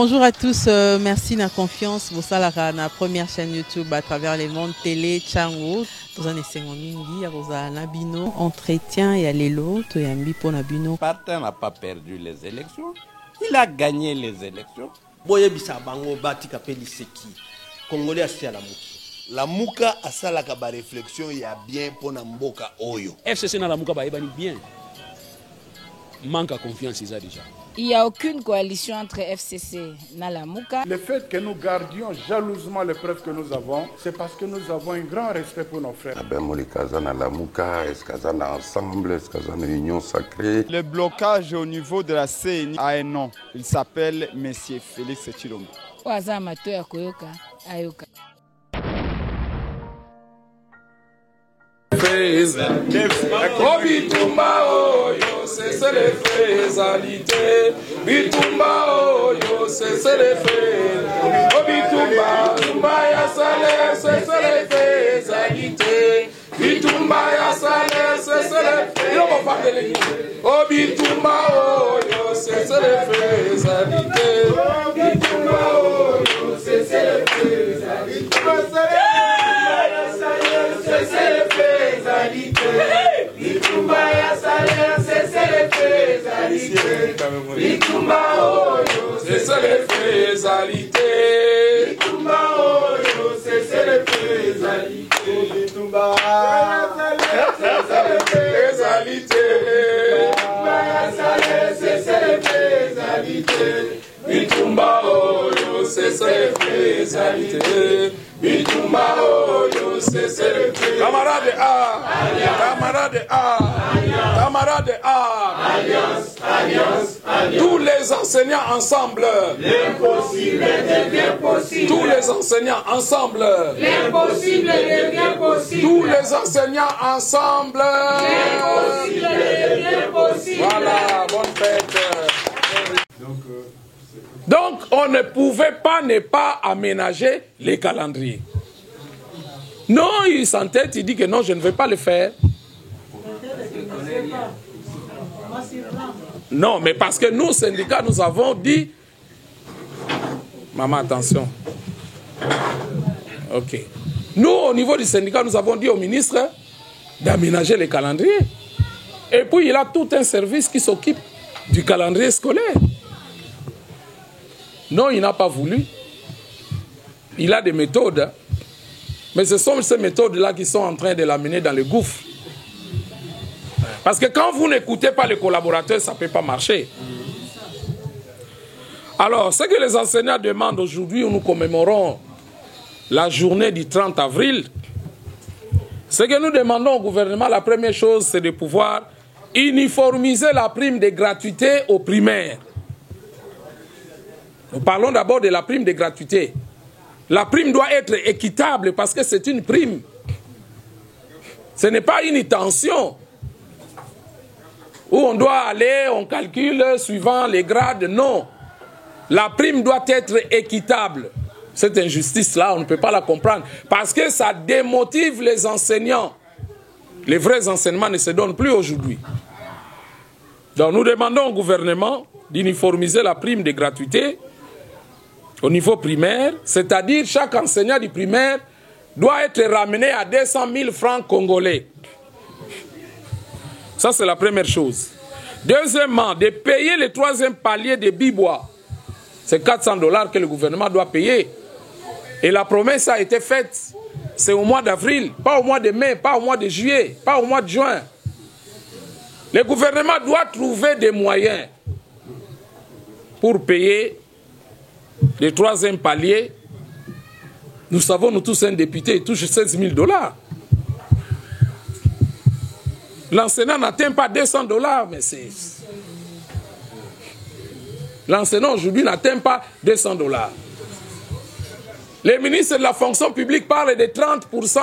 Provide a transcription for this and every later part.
Bonjour à tous, merci de la confiance. Vous savez, la première chaîne YouTube à travers les mondes télé, Chango. Vous en êtes mingi, vous avez un bino, entretien et aller l'autre et un bipo nabino. Partin n'a pas perdu les élections, il a gagné les élections. Boye bisa bango bati kapeli seki. Congolais asi à la mouki. La mouka a ça la réflexion, il y a bien pour mboka oyo. FCC na la mouka ba ebani bien. Manque à confiance ils a déjà. Il n'y a aucune coalition entre FCC et Nalamouka. Le fait que nous gardions jalousement les preuves que nous avons, c'est parce que nous avons un grand respect pour nos frères. Ensemble, union sacrée. Le blocage au niveau de la CENI a un nom. Il s'appelle M. Félix Tshilombo. Bitumba oyo, c'est les faisalités. Bitumba oyo, c'est les faits. Bitumba, tumba ya salé, c'est les faisalités. Bitumba ya salé, c'est les faits. Il va faire de l'église. Oh bitumba oyo, c'est les faisalités. Bitumba oyo, c'est les faisalités. Bitumba ya salaire, c'est les faisalités. Bitumba oyo, c'est les faisalités. Bitumba oyo, c'est les faisalités. Bitumba c'est les faisalités. Bitumba ya salaire, c'est les faisalités. Bitumba oyo, c'est les faisalités. Bitumba oyo, c'est les faisalités. Camarade A, camarade A, camarade A, alliance, alliance, alliance. Tous les enseignants ensemble. L'impossible devient possible. Tous les enseignants ensemble. L'impossible devient possible. Tous les enseignants ensemble. L'impossible devient possible. Voilà, bonne fête. Donc, on ne pouvait pas ne pas aménager les calendriers. Non, il s'entête, il dit que non, je ne vais pas le faire. Non, mais parce que nous, syndicats, nous avons dit... Maman, attention. Ok. Nous, au niveau du syndicat, nous avons dit au ministre d'aménager les calendriers. Et puis, il a tout un service qui s'occupe du calendrier scolaire. Non, il n'a pas voulu. Il a des méthodes. Mais ce sont ces méthodes-là qui sont en train de l'amener dans le gouffre. Parce que quand vous n'écoutez pas les collaborateurs, ça ne peut pas marcher. Alors, ce que les enseignants demandent aujourd'hui, où nous commémorons la journée du 30 avril, ce que nous demandons au gouvernement, la première chose, c'est de pouvoir uniformiser la prime de gratuité aux primaires. Nous parlons d'abord de la prime de gratuité. La prime doit être équitable parce que c'est une prime. Ce n'est pas une tension où on doit aller, on calcule suivant les grades. Non. La prime doit être équitable. Cette injustice-là, on ne peut pas la comprendre parce que ça démotive les enseignants. Les vrais enseignements ne se donnent plus aujourd'hui. Donc nous demandons au gouvernement d'uniformiser la prime de gratuité au niveau primaire, c'est-à-dire chaque enseignant du primaire doit être ramené à 200 000 francs congolais. Ça, c'est la première chose. Deuxièmement, de payer le troisième palier de Bibois. C'est 400 $ que le gouvernement doit payer. Et la promesse a été faite. C'est au mois d'avril, pas au mois de mai, pas au mois de juillet, pas au mois de juin. Le gouvernement doit trouver des moyens pour payer le troisième palier. Nous savons, nous tous, un député, il touche 16 000 $. L'enseignant n'atteint pas 200 $, mais c'est... L'enseignant aujourd'hui n'atteint pas 200 $. Les ministres de la fonction publique parlent de 30%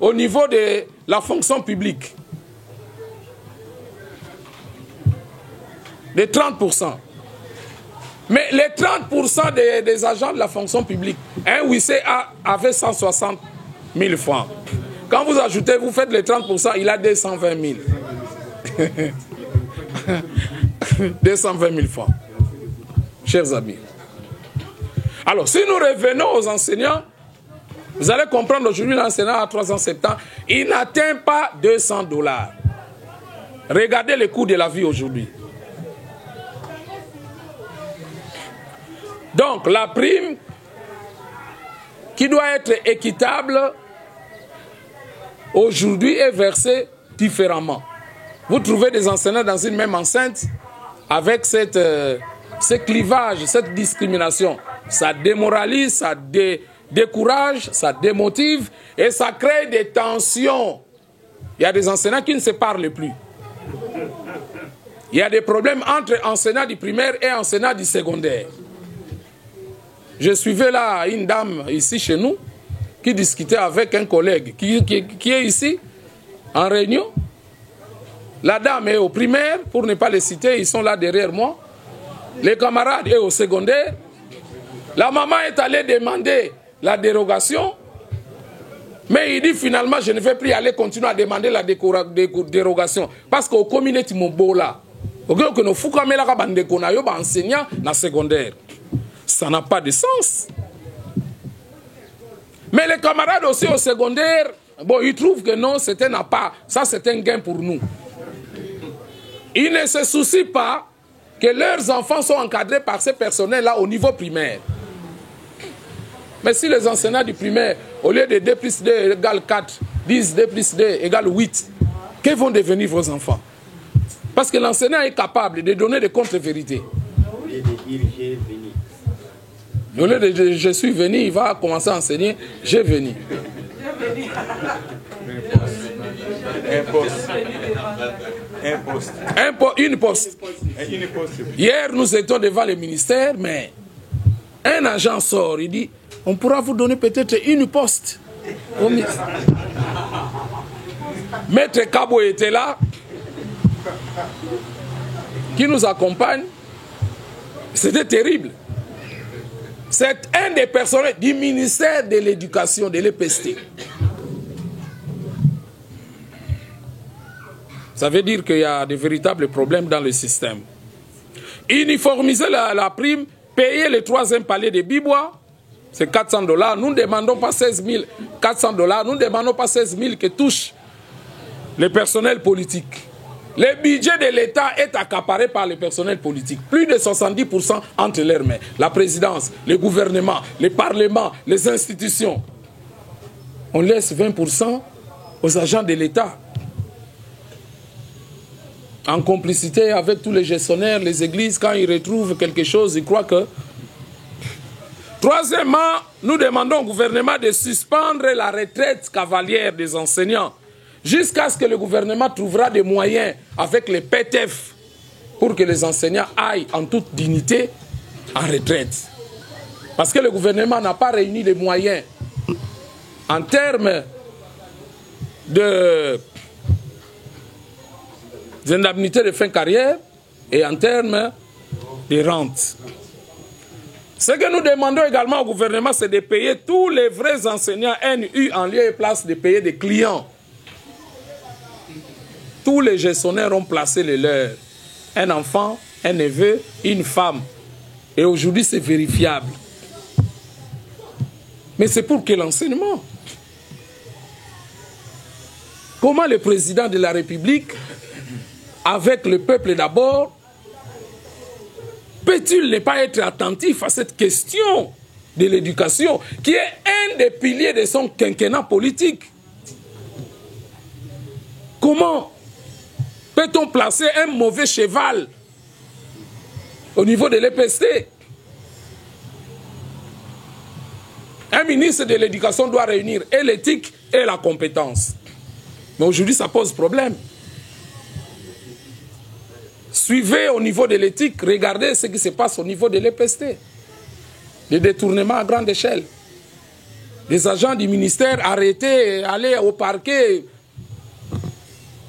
au niveau de la fonction publique. De 30%. Mais les 30% des agents de la fonction publique, un huissier avait 160 000 francs. Quand vous ajoutez, vous faites les 30%, il a 220 000. 220 000 francs. Chers amis. Alors, si nous revenons aux enseignants, vous allez comprendre aujourd'hui l'enseignant à 370 ans, il n'atteint pas 200 $. Regardez le coût de la vie aujourd'hui. Donc, la prime qui doit être équitable aujourd'hui est versée différemment. Vous trouvez des enseignants dans une même enceinte avec ce clivage, cette discrimination. Ça démoralise, ça décourage, ça démotive et ça crée des tensions. Il y a des enseignants qui ne se parlent plus. Il y a des problèmes entre enseignants du primaire et enseignants du secondaire. Je suivais là une dame ici chez nous qui discutait avec un collègue qui est ici en réunion. La dame est au primaire, pour ne pas les citer, ils sont là derrière moi. Les camarades sont au secondaire. La maman est allée demander la dérogation, mais il dit finalement je ne vais plus aller continuer à demander la dérogation parce qu'au communauté mobola, que nous foukamela ka bandeko na yo ba enseignant na secondaire. Ça n'a pas de sens. Mais les camarades aussi au secondaire, bon, ils trouvent que non, c'était n'a pas. Ça, c'est un gain pour nous. Ils ne se soucient pas que leurs enfants sont encadrés par ces personnels-là au niveau primaire. Mais si les enseignants du primaire, au lieu de 2 plus 2 égale 4, disent 2 plus 2 égale 8, que vont devenir vos enfants? Parce que l'enseignant est capable de donner des contre-vérités. Au lieu de dire j'ai venu. Au lieu de dire je suis venu, il va commencer à enseigner j'ai venu. Une poste. Hier, nous étions devant le ministère, mais un agent sort, il dit on pourra vous donner peut-être une poste. Maître Kabo était là, qui nous accompagne. C'était terrible. C'est un des personnels du ministère de l'Éducation, de l'EPST. Ça veut dire qu'il y a de véritables problèmes dans le système. Uniformiser la prime, payer le 3e palier de Bibois, c'est 400 $. Nous ne demandons pas 16 400 $. Nous ne demandons pas 16 000 que touche le personnel politique. Le budget de l'État est accaparé par le personnel politique. Plus de 70% entre leurs mains. La présidence, le gouvernement, le parlement, les institutions. On laisse 20% aux agents de l'État. En complicité avec tous les gestionnaires, les églises, quand ils retrouvent quelque chose, ils croient que... Troisièmement, nous demandons au gouvernement de suspendre la retraite cavalière des enseignants jusqu'à ce que le gouvernement trouvera des moyens avec les PTF pour que les enseignants aillent en toute dignité en retraite. Parce que le gouvernement n'a pas réuni les moyens en termes d'indemnités de fin de carrière et en termes de rentes. Ce que nous demandons également au gouvernement, c'est de payer tous les vrais enseignants NU en lieu et place de payer des clients. Tous les gestionnaires ont placé les leurs. Un enfant, un neveu, une femme. Et aujourd'hui, c'est vérifiable. Mais c'est pour quel enseignement? Comment le président de la République, avec le peuple d'abord, peut-il ne pas être attentif à cette question de l'éducation qui est un des piliers de son quinquennat politique? Comment peut-on placer un mauvais cheval au niveau de l'EPST? Un ministre de l'Éducation doit réunir et l'éthique et la compétence. Mais aujourd'hui, ça pose problème. Suivez au niveau de l'éthique, regardez ce qui se passe au niveau de l'EPST. Des détournements à grande échelle. Des agents du ministère arrêtés, aller au parquet.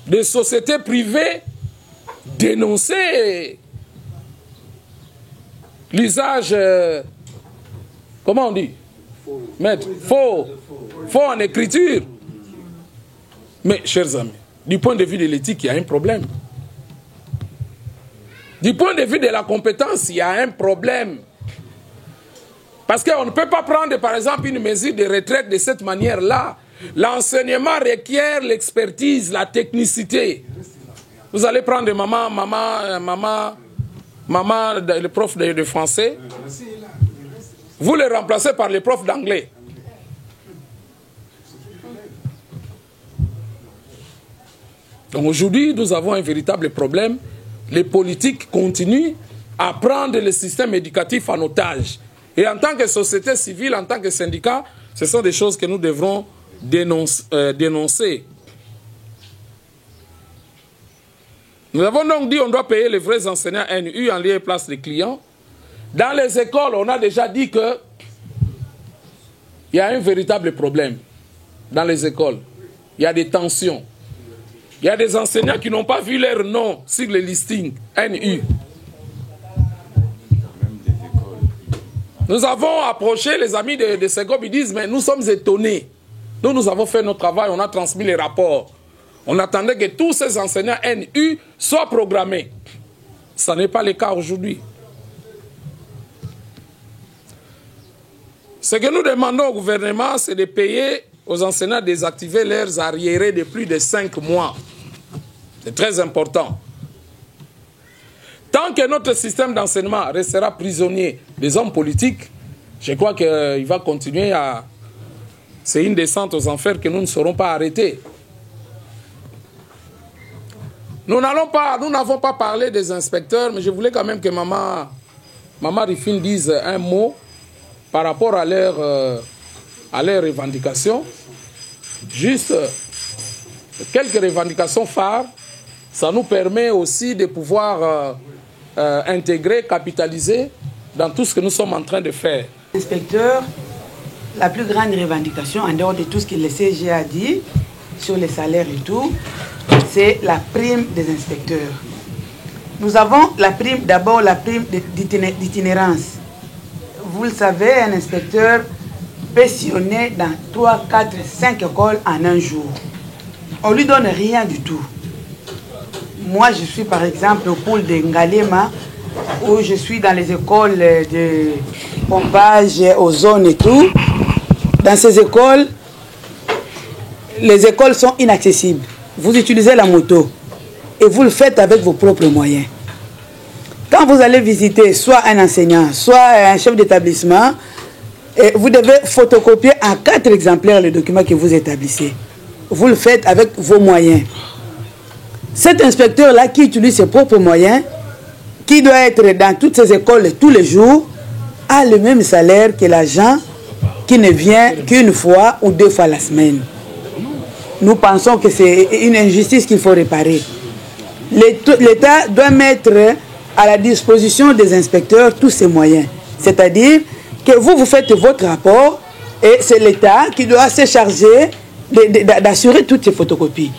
Des sociétés privées dénoncer l'usage, comment on dit? Maître, faux en écriture. Mais, chers amis, du point de vue de l'éthique, il y a un problème. Du point de vue de la compétence, il y a un problème. Parce qu'on ne peut pas prendre, par exemple, une mesure de retraite de cette manière-là. L'enseignement requiert l'expertise, la technicité. Vous allez prendre le prof de français, vous le remplacez par le prof d'anglais. Donc aujourd'hui, nous avons un véritable problème. Les politiques continuent à prendre le système éducatif en otage. Et en tant que société civile, en tant que syndicat, ce sont des choses que nous devrons dénoncer. Nous avons donc dit qu'on doit payer les vrais enseignants NU en lieu et place des clients. Dans les écoles, on a déjà dit qu'il y a un véritable problème. Dans les écoles, il y a des tensions. Il y a des enseignants qui n'ont pas vu leur nom sur le listing NU. Nous avons approché les amis de Segop, ils disent, mais nous sommes étonnés. Nous avons fait notre travail, on a transmis les rapports. On attendait que tous ces enseignants NU soient programmés. Ce n'est pas le cas aujourd'hui. Ce que nous demandons au gouvernement, c'est de payer aux enseignants désactiver leurs arriérés de plus de 5 mois. C'est très important. Tant que notre système d'enseignement restera prisonnier des hommes politiques, je crois qu'il va continuer à... C'est une descente aux enfers que nous ne saurons pas arrêter. Nous n'avons pas parlé des inspecteurs, mais je voulais quand même que Maman Rifine dise un mot par rapport à leurs revendications. Juste quelques revendications phares. Ça nous permet aussi de pouvoir intégrer, capitaliser dans tout ce que nous sommes en train de faire. Inspecteur, la plus grande revendication, en dehors de tout ce que le CG a dit sur les salaires et tout, c'est la prime des inspecteurs. Nous avons la prime, d'abord la prime d'itinérance. Vous le savez, un inspecteur peut sillonner dans 3, 4, 5 écoles en un jour. On ne lui donne rien du tout. Moi, je suis par exemple au pôle de Ngalema, où je suis dans les écoles de pompage, ozone et tout. Dans ces écoles, les écoles sont inaccessibles. Vous utilisez la moto et vous le faites avec vos propres moyens. Quand vous allez visiter soit un enseignant, soit un chef d'établissement, vous devez photocopier en 4 exemplaires le document que vous établissez. Vous le faites avec vos moyens. Cet inspecteur-là qui utilise ses propres moyens, qui doit être dans toutes ces écoles tous les jours, a le même salaire que l'agent qui ne vient qu'une fois ou 2 fois la semaine. Nous pensons que c'est une injustice qu'il faut réparer. L'État doit mettre à la disposition des inspecteurs tous ces moyens. C'est-à-dire que vous faites votre rapport et c'est l'État qui doit se charger d'assurer toutes ces photocopies.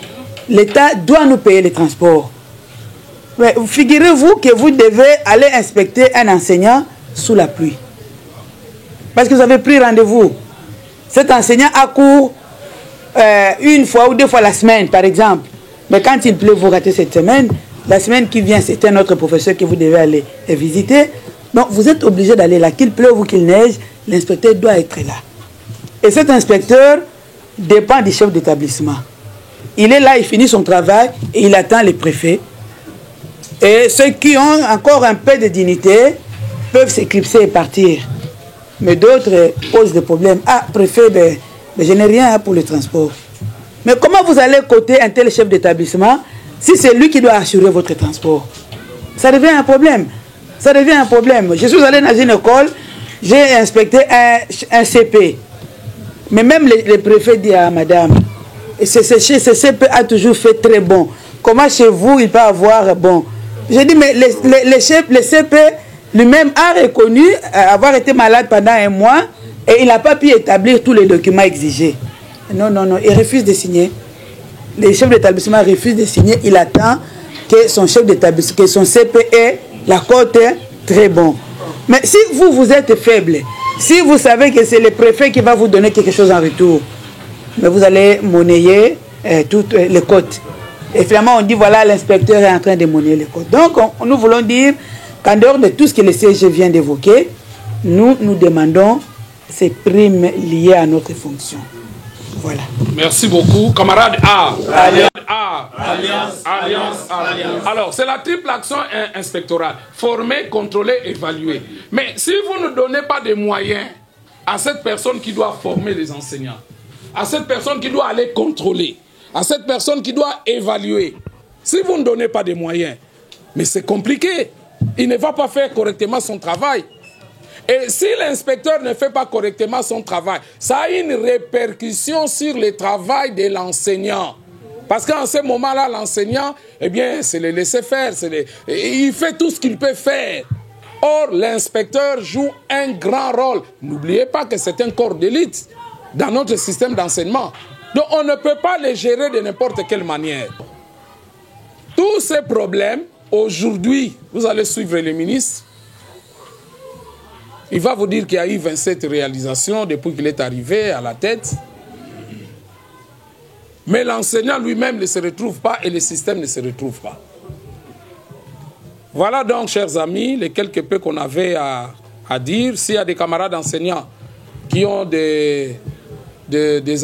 L'État doit nous payer les transports. Mais figurez-vous que vous devez aller inspecter un enseignant sous la pluie. Parce que vous avez pris rendez-vous. Cet enseignant a cours 1 fois ou 2 fois la semaine, par exemple. Mais quand il pleut, vous ratez cette semaine. La semaine qui vient, c'est un autre professeur que vous devez aller visiter. Donc, vous êtes obligé d'aller là. Qu'il pleuve ou qu'il neige, l'inspecteur doit être là. Et cet inspecteur dépend du chef d'établissement. Il est là, il finit son travail et il attend les préfets. Et ceux qui ont encore un peu de dignité peuvent s'éclipser et partir. Mais d'autres posent des problèmes. Ah, préfet, ben, je n'ai rien pour le transport. Mais comment vous allez coter un tel chef d'établissement si c'est lui qui doit assurer votre transport? Ça devient un problème. Ça devient un problème. Je suis allé dans une école, j'ai inspecté un CP. Mais même le préfet dit à madame, ce CP a toujours fait très bon. Comment chez vous il peut avoir bon? J'ai dit, mais le CP lui-même a reconnu avoir été malade pendant 1 mois et il n'a pas pu établir tous les documents exigés. Non, non, non, il refuse de signer. Le chef d'établissement refuse de signer. Il attend que son chef d'établissement, que son CP ait la cote très bon. Mais si vous êtes faible, si vous savez que c'est le préfet qui va vous donner quelque chose en retour, mais vous allez monnayer toutes les cotes. Et finalement, on dit, voilà, l'inspecteur est en train de monnayer les cotes. Donc, nous voulons dire qu'en dehors de tout ce que le CG vient d'évoquer, nous demandons ces primes liées à notre fonction. Voilà. Merci beaucoup. Camarade A. Alliance. A. Alliance. Alliance. Alliance. Alors, c'est la triple action inspectorale. Former, contrôler, évaluer. Mais si vous ne donnez pas de moyens à cette personne qui doit former les enseignants, à cette personne qui doit aller contrôler, à cette personne qui doit évaluer, si vous ne donnez pas de moyens, mais c'est compliqué. Il ne va pas faire correctement son travail. Et si l'inspecteur ne fait pas correctement son travail, ça a une répercussion sur le travail de l'enseignant. Parce qu'en ce moment-là, l'enseignant, eh bien, c'est le laisser faire. Il fait tout ce qu'il peut faire. Or, l'inspecteur joue un grand rôle. N'oubliez pas que c'est un corps d'élite dans notre système d'enseignement. Donc, on ne peut pas les gérer de n'importe quelle manière. Tous ces problèmes, aujourd'hui, vous allez suivre le ministre. Il va vous dire qu'il y a eu 27 réalisations depuis qu'il est arrivé à la tête. Mais l'enseignant lui-même ne se retrouve pas et le système ne se retrouve pas. Voilà donc, chers amis, les quelques peu qu'on avait à dire. S'il y a des camarades enseignants qui ont des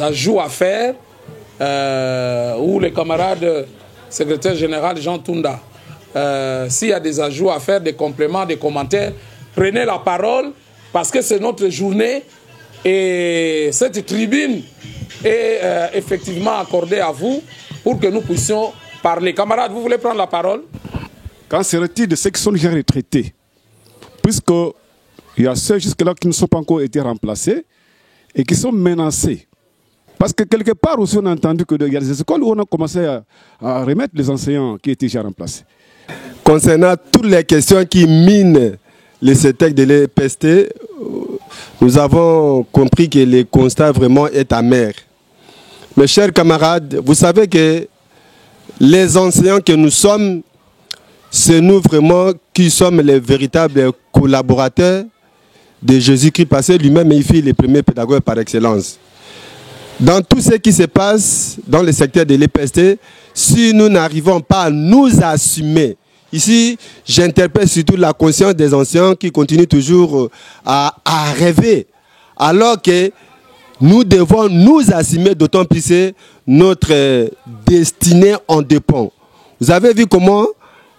ajouts à faire, ou les camarades secrétaire général Jean Tunda, s'il y a des ajouts à faire, des compléments, des commentaires, prenez la parole parce que c'est notre journée et cette tribune est effectivement accordée à vous pour que nous puissions parler. Camarades, vous voulez prendre la parole? Qu'en serait-il de ceux qui sont déjà retraités? Puisqu'il y a ceux jusque-là qui ne sont pas encore été remplacés et qui sont menacés. Parce que quelque part aussi on a entendu qu'il y a des écoles où on a commencé à remettre les enseignants qui étaient déjà remplacés. Concernant toutes les questions qui minent les CETEC de l'EPST, nous avons compris que le constat vraiment est amer. Mes chers camarades, vous savez que les enseignants que nous sommes, c'est nous vraiment qui sommes les véritables collaborateurs de Jésus-Christ, parce que lui-même il fut le premier pédagogue par excellence. Dans tout ce qui se passe dans le secteur de l'EPST, si nous n'arrivons pas à nous assumer, ici j'interpelle surtout la conscience des anciens qui continuent toujours à rêver, alors que nous devons nous assumer, d'autant plus que notre destinée en dépend. Vous avez vu comment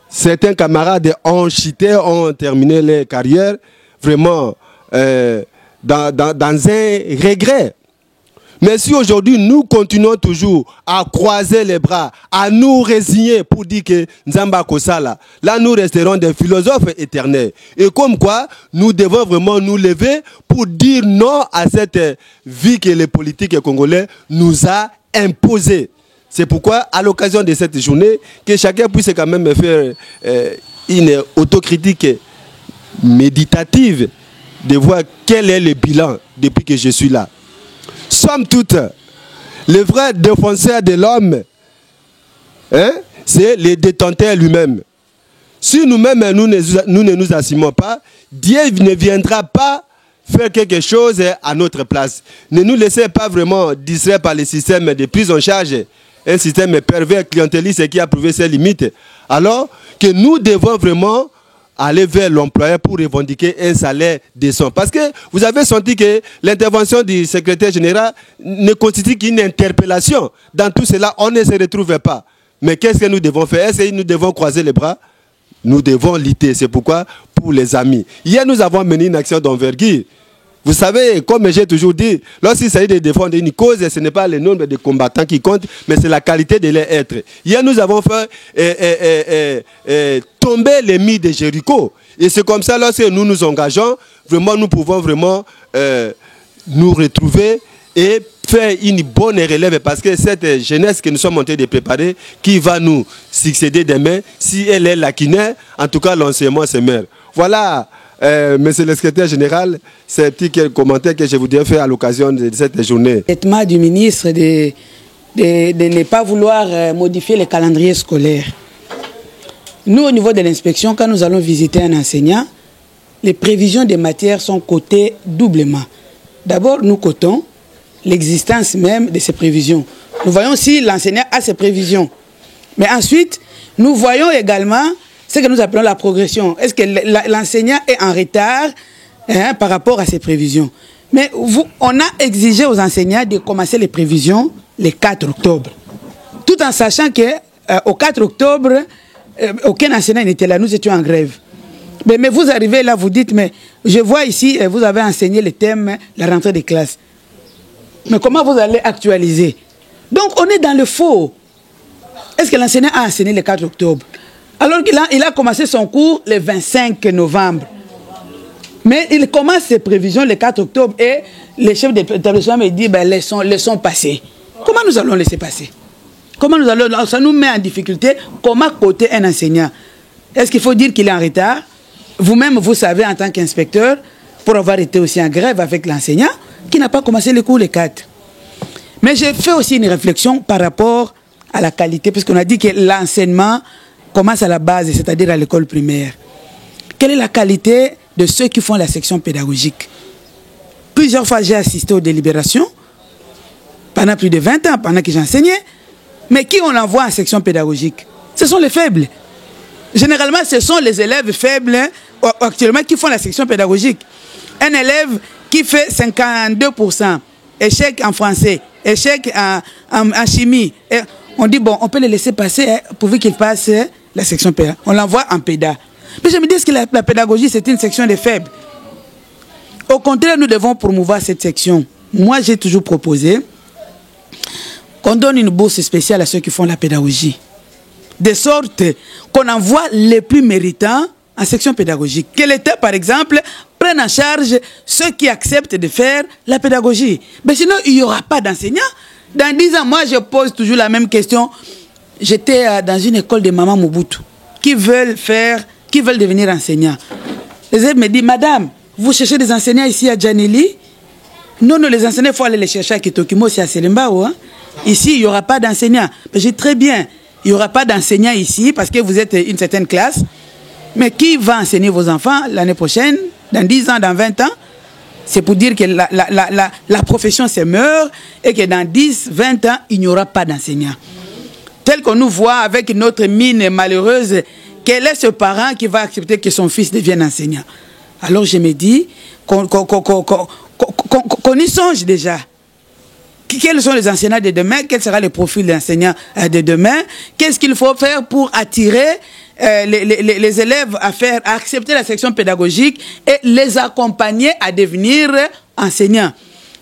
certains camarades ont chuté, ont terminé leur carrière vraiment dans un regret. Mais si aujourd'hui nous continuons toujours à croiser les bras, à nous résigner pour dire que Nzamba Kosala, là nous resterons des philosophes éternels. Et comme quoi, nous devons vraiment nous lever pour dire non à cette vie que les politiques congolais nous a imposée. C'est pourquoi, à l'occasion de cette journée, que chacun puisse quand même faire une autocritique méditative de voir quel est le bilan depuis que je suis là. Somme toute, le vrai défenseur de l'homme, c'est le détenteur lui-même. Si nous-mêmes, nous ne nous assumons pas, Dieu ne viendra pas faire quelque chose à notre place. Ne nous laissez pas vraiment distraire par le système de prise en charge, un système pervers, clientéliste qui a prouvé ses limites. Alors que nous devons vraiment aller vers l'employeur pour revendiquer un salaire décent. Parce que vous avez senti que l'intervention du secrétaire général ne constitue qu'une interpellation. Dans tout cela, on ne se retrouve pas. Mais qu'est-ce que nous devons faire? Est-ce que nous devons croiser les bras? Nous devons lutter. C'est pourquoi, pour les amis, hier nous avons mené une action d'envergure. Vous savez, comme j'ai toujours dit, lorsqu'il s'agit de défendre une cause, ce n'est pas le nombre de combattants qui compte, mais c'est la qualité de leur être. Hier, nous avons fait tomber les murs de Jéricho. Et c'est comme ça, lorsque nous nous engageons, vraiment, nous pouvons vraiment nous retrouver et faire une bonne relève, parce que cette jeunesse que nous sommes en train de préparer, qui va nous succéder demain, si elle est lacunaire, en tout cas, l'enseignement se meurt. Voilà. Monsieur le secrétaire général, c'est un petit commentaire que je voudrais faire à l'occasion de cette journée. Le traitement du ministre de ne pas vouloir modifier le calendrier scolaire. Nous, au niveau de l'inspection, quand nous allons visiter un enseignant, les prévisions des matières sont cotées doublement. D'abord, nous cotons l'existence même de ces prévisions. Nous voyons si l'enseignant a ses prévisions. Mais ensuite, nous voyons également ce que nous appelons la progression. Est-ce que l'enseignant est en retard par rapport à ces prévisions. Mais on a exigé aux enseignants de commencer les prévisions le 4 octobre. Tout en sachant qu'au 4 octobre, aucun enseignant n'était là, nous étions en grève. Mais vous arrivez là, vous dites, mais je vois ici, vous avez enseigné le thème, la rentrée des classes. Mais comment vous allez actualiser? Donc on est dans le faux. Est-ce que l'enseignant a enseigné le 4 octobre? Alors qu'il a commencé son cours le 25 novembre. Mais il commence ses prévisions le 4 octobre et le chef d'établissement me dit, ben, laissons passer. Comment nous allons laisser passer? Comment nous allons, ça nous met en difficulté. Comment coter un enseignant? Est-ce qu'il faut dire qu'il est en retard? Vous-même, vous savez, en tant qu'inspecteur, pour avoir été aussi en grève avec l'enseignant, qui n'a pas commencé les cours les 4. Mais j'ai fait aussi une réflexion par rapport à la qualité, puisqu'on a dit que l'enseignement commence à la base, c'est-à-dire à l'école primaire. Quelle est la qualité de ceux qui font la section pédagogique? Plusieurs fois, j'ai assisté aux délibérations, pendant plus de 20 ans, pendant que j'enseignais. Mais qui on envoie en section pédagogique? Ce sont les faibles. Généralement, ce sont les élèves faibles actuellement qui font la section pédagogique. Un élève qui fait 52%, échec en français, échec en chimie. Et on dit, bon, on peut le laisser passer pourvu qu'il passe la section pédagogique. On l'envoie en péda. Mais je me dis que la pédagogie, c'est une section des faibles. Au contraire, nous devons promouvoir cette section. Moi, j'ai toujours proposé qu'on donne une bourse spéciale à ceux qui font la pédagogie. De sorte qu'on envoie les plus méritants en section pédagogique. Que l'État, par exemple, prenne en charge ceux qui acceptent de faire la pédagogie. Mais sinon, il n'y aura pas d'enseignants. Dans 10 ans, moi, je pose toujours la même question. J'étais dans une école de Maman Mobutu qui veulent devenir enseignants. Les élèves me disent, madame, vous cherchez des enseignants ici à Djaneli? Non, les enseignants, il faut aller les chercher à Kitokimo, c'est à Selembao. Hein? Ici, il n'y aura pas d'enseignants. J'ai très bien. Il n'y aura pas d'enseignants ici parce que vous êtes une certaine classe. Mais qui va enseigner vos enfants l'année prochaine, dans 10 ans, dans 20 ans? C'est pour dire que la profession se meurt et que dans 10, 20 ans, il n'y aura pas d'enseignants. Tel qu'on nous voit avec notre mine malheureuse, quel est ce parent qui va accepter que son fils devienne enseignant? Alors je me dis qu'on y songe déjà. Quels sont les enseignants de demain? Quel sera le profil des enseignants de demain? Qu'est-ce qu'il faut faire pour attirer les élèves à accepter la section pédagogique et les accompagner à devenir enseignants?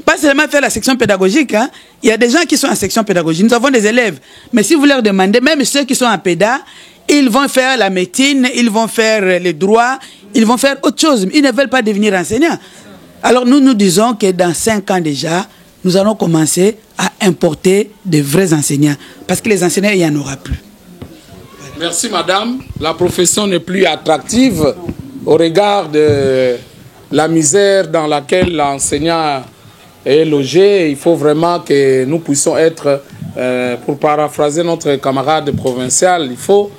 Pas seulement faire la section pédagogique. Hein. Il y a des gens qui sont en section pédagogique. Nous avons des élèves. Mais si vous leur demandez, même ceux qui sont en péda, ils vont faire la médecine, ils vont faire les droits, ils vont faire autre chose. Ils ne veulent pas devenir enseignants. Alors nous disons que dans 5 ans déjà, nous allons commencer à importer de vrais enseignants. Parce que les enseignants, il n'y en aura plus. Merci madame. La profession n'est plus attractive au regard de la misère dans laquelle l'enseignant est logé. Il faut vraiment que nous puissions être, pour paraphraser notre camarade provincial, il faut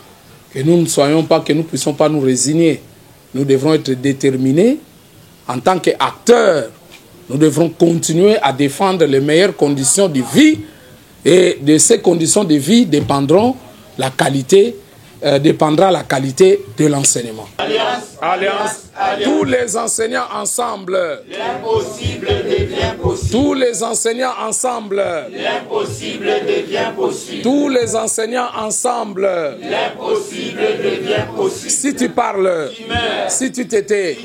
que nous ne soyons pas, que nous ne puissions pas nous résigner. Nous devrons être déterminés en tant qu'acteurs. Nous devrons continuer à défendre les meilleures conditions de vie et de ces conditions de vie dépendra la qualité de l'enseignement. Alliance, alliance, alliance. Tous les enseignants ensemble. L'impossible devient possible. Tous les enseignants ensemble. L'impossible devient possible. Tous les enseignants ensemble. L'impossible devient possible. Si tu parles, si tu t'étais,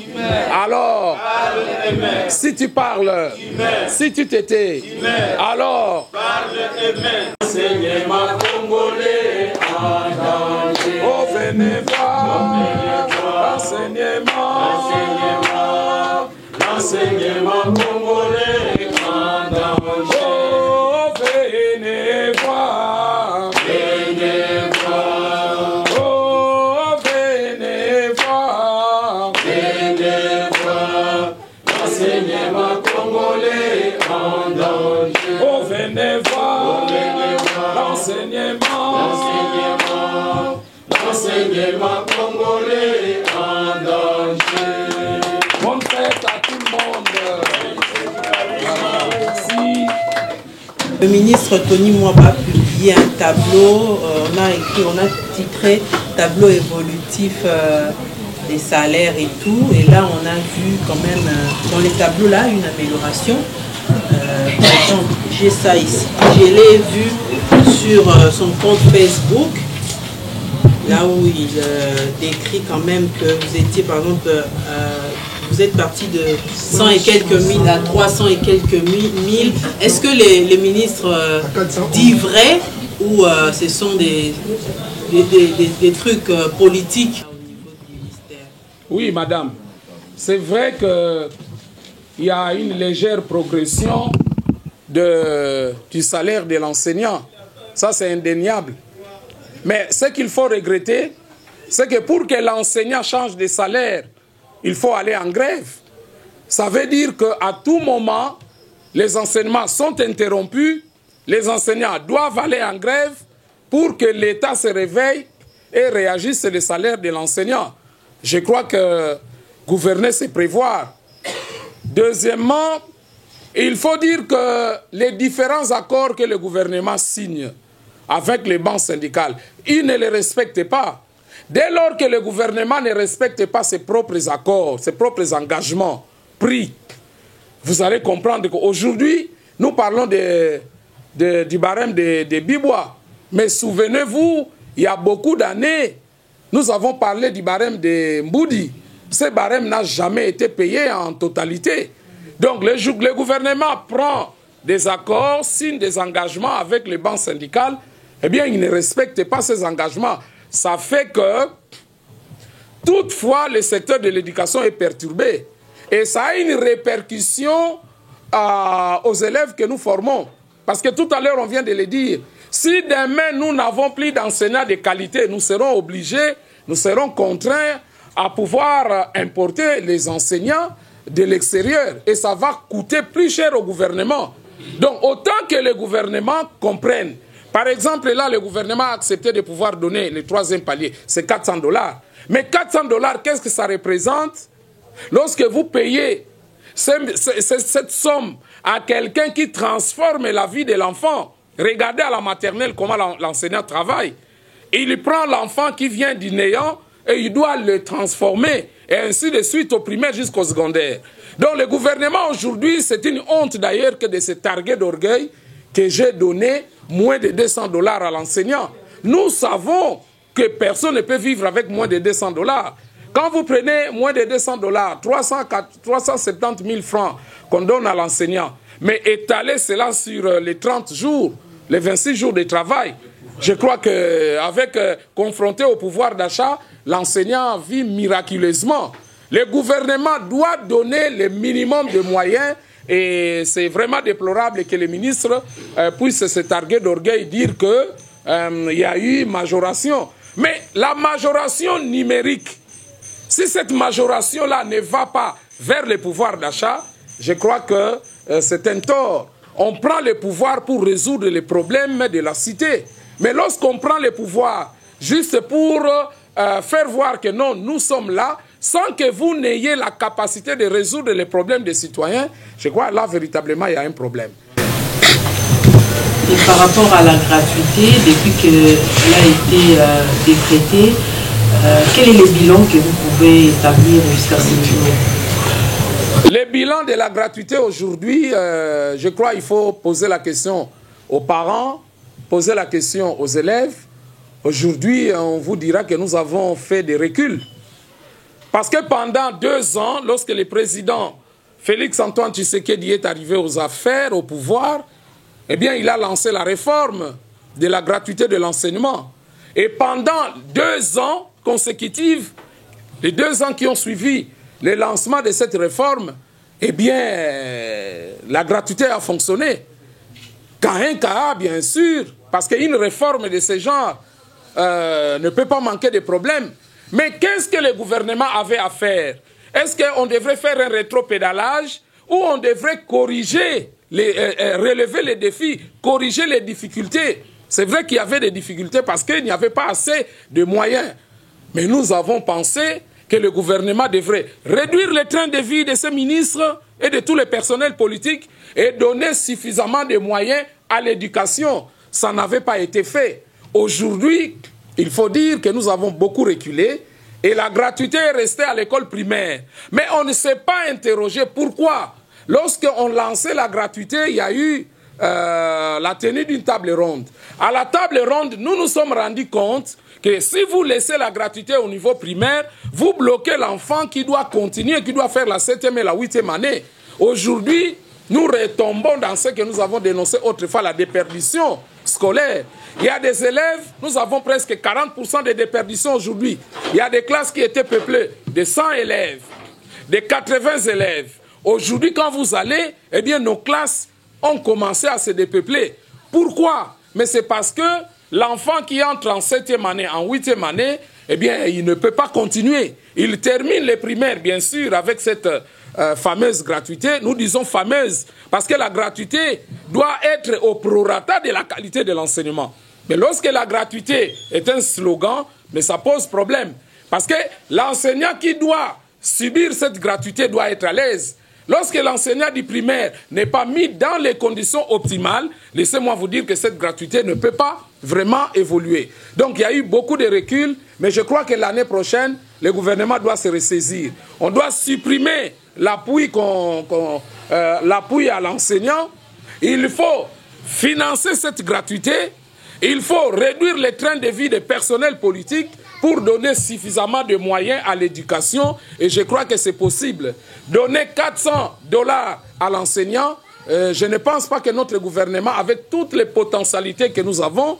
alors, si tu parles, si tu t'étais, alors, enseignement congolais en danger. Oh, venez voir l'enseignement congolais en danger. Oh, venez voir, oh, venez voir l'enseignement congolais en danger. Oh, venez voir l'enseignement congolais en danger. Bonne fête à tout le monde. Merci. Le ministre Tony Mwaba a publié un tableau, on a titré tableau évolutif des salaires et tout. Et là, on a vu quand même dans les tableaux là une amélioration. Par exemple, j'ai ça ici. Je l'ai vu sur son compte Facebook, là où il décrit quand même que vous étiez, par exemple, vous êtes parti de 100 et quelques mille à 300 et quelques mille. Est-ce que les ministres disent vrai ou ce sont des trucs politiques au niveau du ministère? Oui, madame. C'est vrai qu'il y a une légère progression du salaire de l'enseignant. Ça, c'est indéniable. Mais ce qu'il faut regretter, c'est que pour que l'enseignant change de salaire, il faut aller en grève. Ça veut dire qu'à tout moment, les enseignements sont interrompus, les enseignants doivent aller en grève pour que l'État se réveille et réagisse sur le salaire de l'enseignant. Je crois que gouverner, c'est prévoir. Deuxièmement, il faut dire que les différents accords que le gouvernement signe avec les banques syndicales, ils ne les respectent pas. Dès lors que le gouvernement ne respecte pas ses propres accords, ses propres engagements pris, vous allez comprendre qu'aujourd'hui, nous parlons du barème des Bibois. Mais souvenez-vous, il y a beaucoup d'années, nous avons parlé du barème de Mboudi. Ce barème n'a jamais été payé en totalité. Donc le gouvernement prend des accords, signe des engagements avec les banques syndicales, eh bien, il ne respecte pas ces engagements. Ça fait que, toutefois, le secteur de l'éducation est perturbé. Et ça a une répercussion aux élèves que nous formons. Parce que tout à l'heure, on vient de le dire. Si demain, nous n'avons plus d'enseignants de qualité, nous serons obligés, nous serons contraints à pouvoir importer les enseignants de l'extérieur. Et ça va coûter plus cher au gouvernement. Donc, autant que le gouvernement comprenne. Par exemple, là, le gouvernement a accepté de pouvoir donner le troisième palier. C'est 400 $. Mais 400 $, qu'est-ce que ça représente? Lorsque vous payez cette somme à quelqu'un qui transforme la vie de l'enfant, regardez à la maternelle comment l'enseignant travaille. Il prend l'enfant qui vient du néant et il doit le transformer. Et ainsi de suite au primaire jusqu'au secondaire. Donc le gouvernement aujourd'hui, c'est une honte d'ailleurs que de se targuer d'orgueil que j'ai donné moins de 200 $ à l'enseignant. Nous savons que personne ne peut vivre avec moins de 200 $. Quand vous prenez moins de 200 $, 370 000 francs qu'on donne à l'enseignant, mais étaler cela sur les 30 jours, les 26 jours de travail, je crois qu'avec confronté au pouvoir d'achat, l'enseignant vit miraculeusement. Le gouvernement doit donner le minimum de moyens. Et c'est vraiment déplorable que les ministres puissent se targuer d'orgueil et dire qu'il y a eu majoration. Mais la majoration numérique, si cette majoration-là ne va pas vers le pouvoir d'achat, je crois que c'est un tort. On prend le pouvoir pour résoudre les problèmes de la cité. Mais lorsqu'on prend le pouvoir juste pour faire voir que non, nous sommes là, sans que vous n'ayez la capacité de résoudre les problèmes des citoyens, je crois que là, véritablement, il y a un problème. Et par rapport à la gratuité, depuis qu'elle a été décrétée, quel est le bilan que vous pouvez établir jusqu'à ce jour? Le bilan de la gratuité aujourd'hui, je crois qu'il faut poser la question aux parents, poser la question aux élèves. Aujourd'hui, on vous dira que nous avons fait des reculs. Parce que pendant 2 ans, lorsque le président Félix-Antoine Tshisekedi est arrivé aux affaires, au pouvoir, eh bien, il a lancé la réforme de la gratuité de l'enseignement. Et pendant 2 ans consécutifs, les 2 ans qui ont suivi le lancement de cette réforme, eh bien, la gratuité a fonctionné. Quand un cas, bien sûr, parce qu'une réforme de ce genre ne peut pas manquer de problèmes. Mais qu'est-ce que le gouvernement avait à faire? Est-ce qu'on devrait faire un rétropédalage ou on devrait corriger, relever les défis, corriger les difficultés? C'est vrai qu'il y avait des difficultés parce qu'il n'y avait pas assez de moyens. Mais nous avons pensé que le gouvernement devrait réduire le train de vie de ses ministres et de tous les personnels politiques et donner suffisamment de moyens à l'éducation. Ça n'avait pas été fait. Aujourd'hui, il faut dire que nous avons beaucoup reculé Et la gratuité est restée à l'école primaire. Mais on ne s'est pas interrogé pourquoi. Lorsqu'on lançait la gratuité, il y a eu la tenue d'une table ronde. À la table ronde, nous nous sommes rendus compte que si vous laissez la gratuité au niveau primaire, vous bloquez l'enfant qui doit continuer, qui doit faire la 7e et la 8e année. Aujourd'hui, nous retombons dans ce que nous avons dénoncé autrefois, la déperdition scolaire. Il y a des élèves, nous avons presque 40% de déperdition aujourd'hui. Il y a des classes qui étaient peuplées de 100 élèves, de 80 élèves. Aujourd'hui, quand vous allez, eh bien, nos classes ont commencé à se dépeupler. Pourquoi? Mais c'est parce que l'enfant qui entre en 7e année, en 8e année, eh bien, il ne peut pas continuer. Il termine les primaires, bien sûr, avec cette fameuse gratuité. Nous disons fameuse, parce que la gratuité doit être au prorata de la qualité de l'enseignement. Mais lorsque la gratuité est un slogan, mais ça pose problème. Parce que l'enseignant qui doit subir cette gratuité doit être à l'aise. Lorsque l'enseignant du primaire n'est pas mis dans les conditions optimales, laissez-moi vous dire que cette gratuité ne peut pas vraiment évoluer. Donc il y a eu beaucoup de reculs, mais je crois que l'année prochaine, le gouvernement doit se ressaisir. On doit supprimer l'appui à l'enseignant. Il faut financer cette gratuité. Il faut réduire les trains de vie des personnels politiques pour donner suffisamment de moyens à l'éducation. Et je crois que c'est possible. Donner $400 à l'enseignant, je ne pense pas que notre gouvernement, avec toutes les potentialités que nous avons,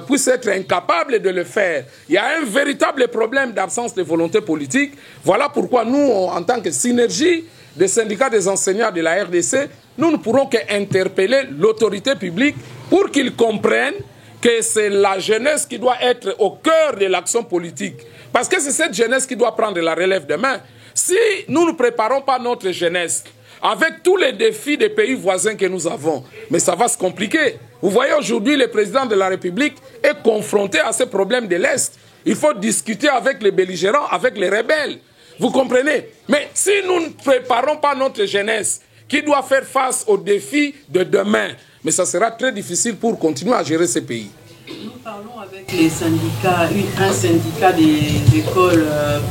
puisse être incapable de le faire. Il y a un véritable problème d'absence de volonté politique. Voilà pourquoi nous, en tant que synergie des syndicats des enseignants de la RDC, nous ne pourrons qu'interpeller l'autorité publique pour qu'ils comprennent que c'est la jeunesse qui doit être au cœur de l'action politique. Parce que c'est cette jeunesse qui doit prendre la relève demain. Si nous ne préparons pas notre jeunesse avec tous les défis des pays voisins que nous avons, mais ça va se compliquer. Vous voyez aujourd'hui, le président de la République est confronté à ces problèmes de l'Est. Il faut discuter avec les belligérants, avec les rebelles. Vous comprenez? Mais si nous ne préparons pas notre jeunesse qui doit faire face aux défis de demain, mais ça sera très difficile pour continuer à gérer ces pays. Nous parlons avec les syndicats, un syndicat des écoles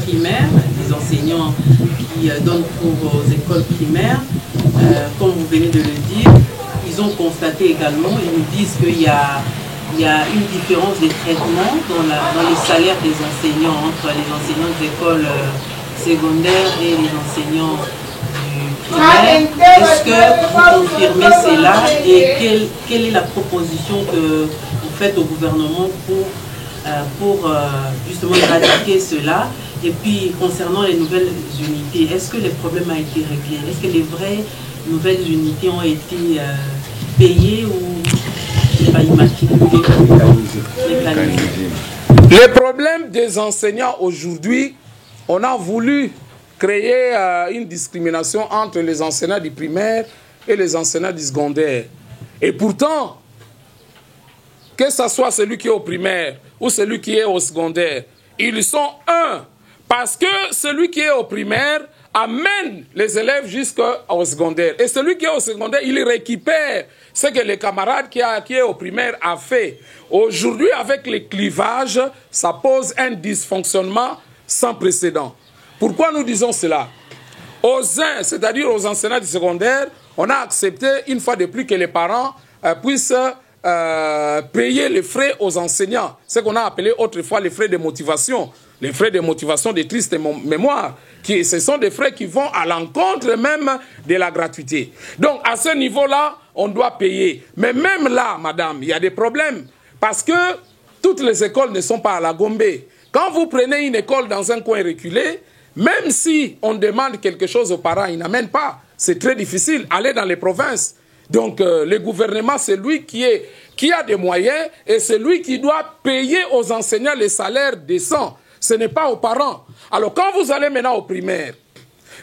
primaires, des enseignants qui donnent cours aux écoles primaires. Comme vous venez de le dire, ils ont constaté également, ils nous disent qu'il y a une différence de traitement dans les salaires des enseignants entre les enseignants des écoles secondaires et les enseignants du primaire. Est-ce que vous confirmez cela et quelle est la proposition que vous faites au gouvernement pour justement éradiquer cela? Et puis concernant les nouvelles unités, est-ce que le problème a été réglé? Est-ce que les vraies nouvelles unités ont été payées ou pas immatriculées? Le problème des enseignants aujourd'hui, on a voulu créer une discrimination entre les enseignants du primaire et les enseignants du secondaire. Et pourtant, que ce soit celui qui est au primaire ou celui qui est au secondaire, ils sont un. Parce que celui qui est au primaire amène les élèves jusqu'au secondaire. Et celui qui est au secondaire, il récupère ce que les camarades qui est au primaire a fait. Aujourd'hui, avec les clivages, ça pose un dysfonctionnement sans précédent. Pourquoi nous disons cela? Aux uns, c'est-à-dire aux enseignants du secondaire, on a accepté une fois de plus que les parents puissent payer les frais aux enseignants. Ce qu'on a appelé autrefois les frais de motivation. Les frais de motivation de triste mémoire. Ce sont des frais qui vont à l'encontre même de la gratuité. Donc à ce niveau-là, on doit payer. Mais même là, madame, il y a des problèmes. Parce que toutes les écoles ne sont pas à la Gombe. Quand vous prenez une école dans un coin reculé, même si on demande quelque chose aux parents, ils n'amènent pas. C'est très difficile. Aller dans les provinces. Donc le gouvernement, c'est lui qui a des moyens et c'est lui qui doit payer aux enseignants les salaires décents. Ce n'est pas aux parents. Alors quand vous allez maintenant au primaire,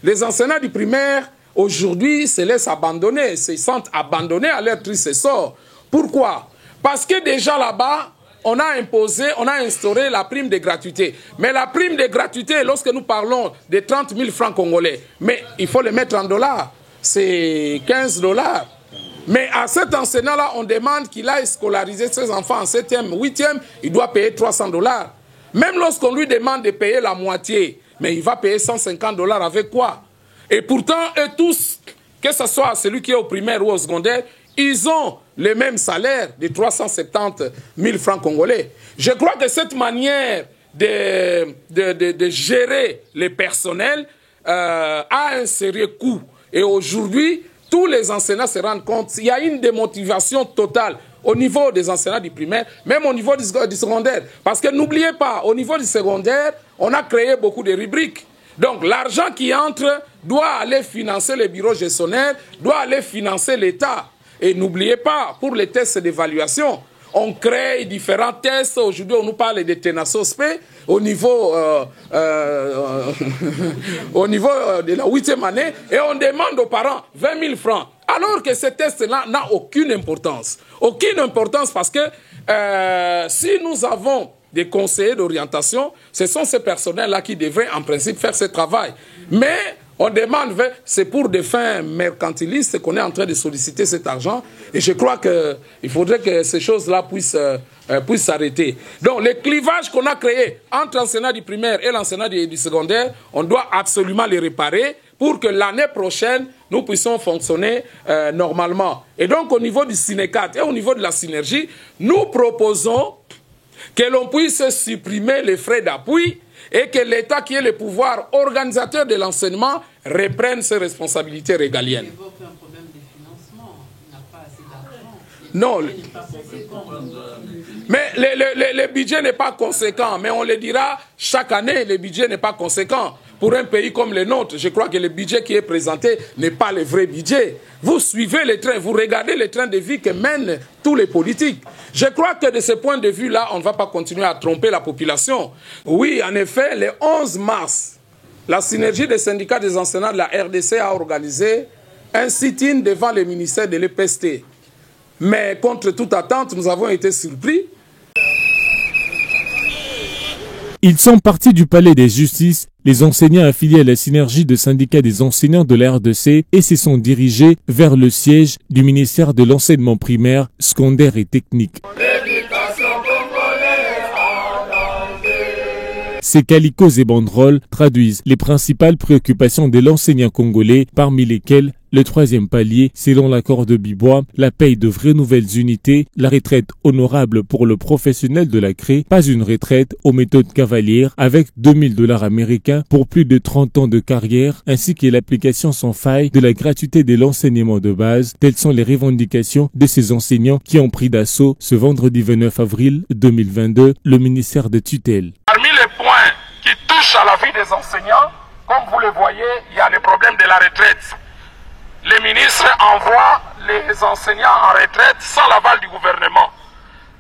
les enseignants du primaire, aujourd'hui, se laissent abandonner, se sentent abandonnés à leur triste sort. Pourquoi? Parce que déjà là-bas, on a instauré la prime de gratuité. Mais la prime de gratuité, lorsque nous parlons de 30 000 francs congolais, mais il faut le mettre en dollars. C'est 15 $. Mais à cet enseignant-là, on demande qu'il aille scolariser ses enfants en 7e, 8e, il doit payer 300 $. Même lorsqu'on lui demande de payer la moitié, mais il va payer $150 avec quoi? Et pourtant, eux tous, que ce soit celui qui est au primaire ou au secondaire, ils ont le même salaire de 370 000 francs congolais. Je crois que cette manière de gérer les personnels a un sérieux coût. Et aujourd'hui, tous les enseignants se rendent compte qu'il y a une démotivation totale au niveau des enseignants du primaire, même au niveau du secondaire. Parce que n'oubliez pas, au niveau du secondaire, on a créé beaucoup de rubriques. Donc l'argent qui entre doit aller financer les bureaux gestionnaires, doit aller financer l'État. Et n'oubliez pas, pour les tests d'évaluation, on crée différents tests. Aujourd'hui, on nous parle de TENASOSPE au niveau, au niveau de la 8e année et on demande aux parents 20 000 francs. Alors que ce test-là n'a aucune importance. Aucune importance parce que si nous avons des conseillers d'orientation, ce sont ces personnels-là qui devraient en principe faire ce travail. Mais on demande, c'est pour des fins mercantilistes qu'on est en train de solliciter cet argent. Et je crois qu'il faudrait que ces choses-là puissent s'arrêter. Donc, les clivages qu'on a créés entre l'enseignant du primaire et l'enseignant du secondaire, on doit absolument les réparer pour que l'année prochaine, nous puissions fonctionner normalement. Et donc, au niveau du Sinecat et au niveau de la synergie, nous proposons que l'on puisse supprimer les frais d'appui et que l'État, qui est le pouvoir organisateur de l'enseignement, reprenne ses responsabilités régaliennes. Non, mais le budget n'est pas conséquent, mais on le dira chaque année, le budget n'est pas conséquent. Pour un pays comme le nôtre, je crois que le budget qui est présenté n'est pas le vrai budget. Vous suivez les trains, vous regardez les trains de vie que mènent tous les politiques. Je crois que de ce point de vue-là, on ne va pas continuer à tromper la population. Oui, en effet, le 11 mars, la synergie des syndicats des enseignants de la RDC a organisé un sit-in devant le ministère de l'EPST. Mais contre toute attente, nous avons été surpris. Ils sont partis du palais des justices, les enseignants affiliés à la synergie de syndicats des enseignants de la RDC et se sont dirigés vers le siège du ministère de l'enseignement primaire, secondaire et technique. Ces calicots et banderoles traduisent les principales préoccupations de l'enseignant congolais, parmi lesquelles le troisième palier, selon l'accord de Bibois, la paye de vraies nouvelles unités, la retraite honorable pour le professionnel de la CRE, pas une retraite aux méthodes cavalières avec $2000 américains pour plus de 30 ans de carrière, ainsi que l'application sans faille de la gratuité de l'enseignement de base. Telles sont les revendications de ces enseignants qui ont pris d'assaut ce vendredi 29 avril 2022 le ministère de tutelle. Parmi les points qui touchent à la vie des enseignants, comme vous le voyez, il y a le problème de la retraite. Les ministres envoient les enseignants en retraite sans l'aval du gouvernement.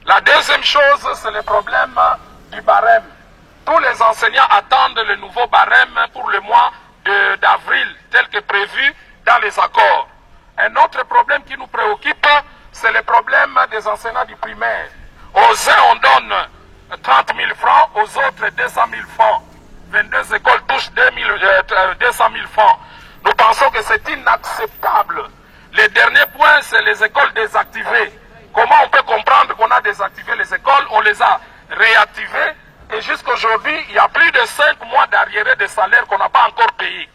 La deuxième chose, c'est le problème du barème. Tous les enseignants attendent le nouveau barème pour le mois d'avril, tel que prévu dans les accords. Un autre problème qui nous préoccupe, c'est le problème des enseignants du primaire. Aux uns, on donne 30 000 francs, aux autres 200 000 francs. 22 écoles touchent 200 000 francs. Nous pensons que c'est inacceptable. Le dernier point, c'est les écoles désactivées. Comment on peut comprendre qu'on a désactivé les écoles? On les a réactivées et jusqu'aujourd'hui, il y a plus de 5 mois d'arriérés de salaire qu'on n'a pas encore payé.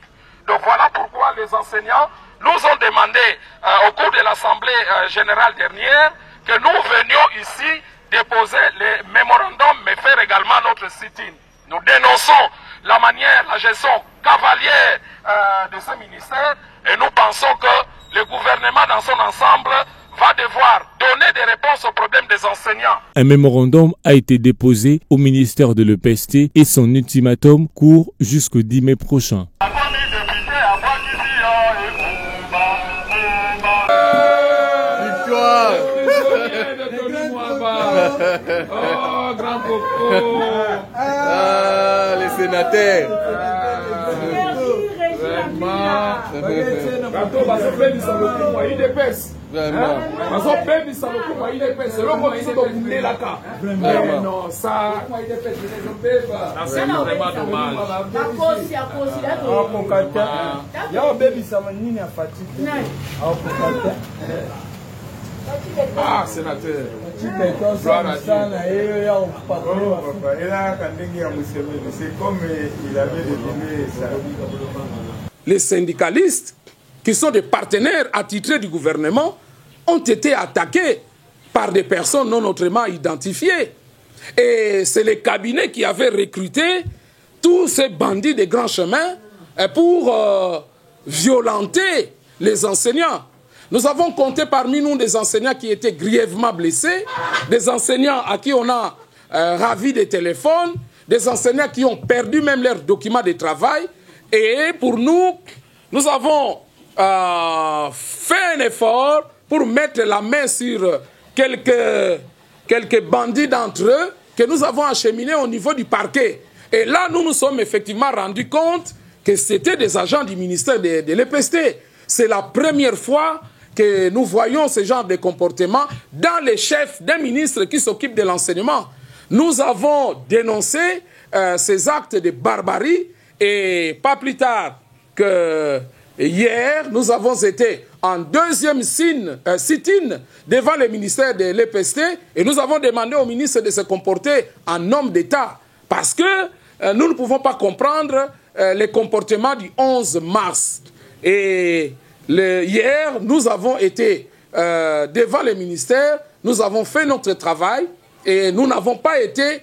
Donc voilà pourquoi les enseignants nous ont demandé au cours de l'Assemblée générale dernière que nous venions ici déposer les mémorandums mais faire également notre sit-in. Nous dénonçons la manière, la gestion cavalière de ce ministère et nous pensons que le gouvernement dans son ensemble va devoir donner des réponses aux problèmes des enseignants. Un mémorandum a été déposé au ministère de l'EPST et son ultimatum court jusqu'au 10 mai prochain. Victoire! Oh, grand coco! Ah, les sénateurs! Non, ça. C'est vraiment dommage. Ah, sénateur. C'est comme il avait donné ça. Les syndicalistes, qui sont des partenaires attitrés du gouvernement, ont été attaqués par des personnes non autrement identifiées. Et c'est les cabinets qui avaient recruté tous ces bandits des grands chemins pour violenter les enseignants. Nous avons compté parmi nous des enseignants qui étaient grièvement blessés, des enseignants à qui on a ravi des téléphones, des enseignants qui ont perdu même leurs documents de travail. Et pour nous, nous avons fait un effort pour mettre la main sur quelques bandits d'entre eux que nous avons acheminés au niveau du parquet. Et là, nous nous sommes effectivement rendus compte que c'était des agents du ministère de l'EPST. C'est la première fois que nous voyons ce genre de comportement dans les chefs d'un ministre qui s'occupe de l'enseignement. Nous avons dénoncé ces actes de barbarie et pas plus tard que hier, nous avons été en deuxième sit-in devant le ministère de l'EPST et nous avons demandé au ministre de se comporter en homme d'État parce que nous ne pouvons pas comprendre les comportements du 11 mars. Et hier, nous avons été devant le ministère, nous avons fait notre travail et nous n'avons pas été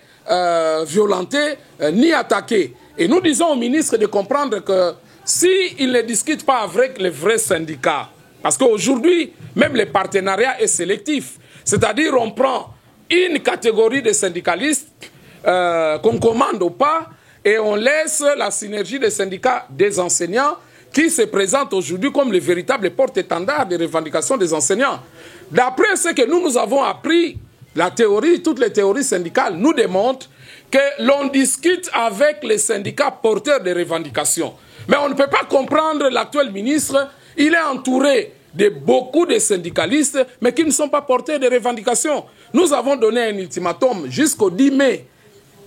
violentés ni attaqués. Et nous disons au ministre de comprendre que s'il ne discute pas avec les vrais syndicats, parce qu'aujourd'hui, même le partenariat est sélectif, c'est-à-dire on prend une catégorie de syndicalistes qu'on commande ou pas, et on laisse la synergie des syndicats des enseignants qui se présentent aujourd'hui comme les véritables porte-étendards des revendications des enseignants. D'après ce que nous avons appris, la théorie, toutes les théories syndicales nous démontrent que l'on discute avec les syndicats porteurs des revendications. Mais on ne peut pas comprendre l'actuel ministre, il est entouré de beaucoup de syndicalistes, mais qui ne sont pas porteurs de revendications. Nous avons donné un ultimatum jusqu'au 10 mai.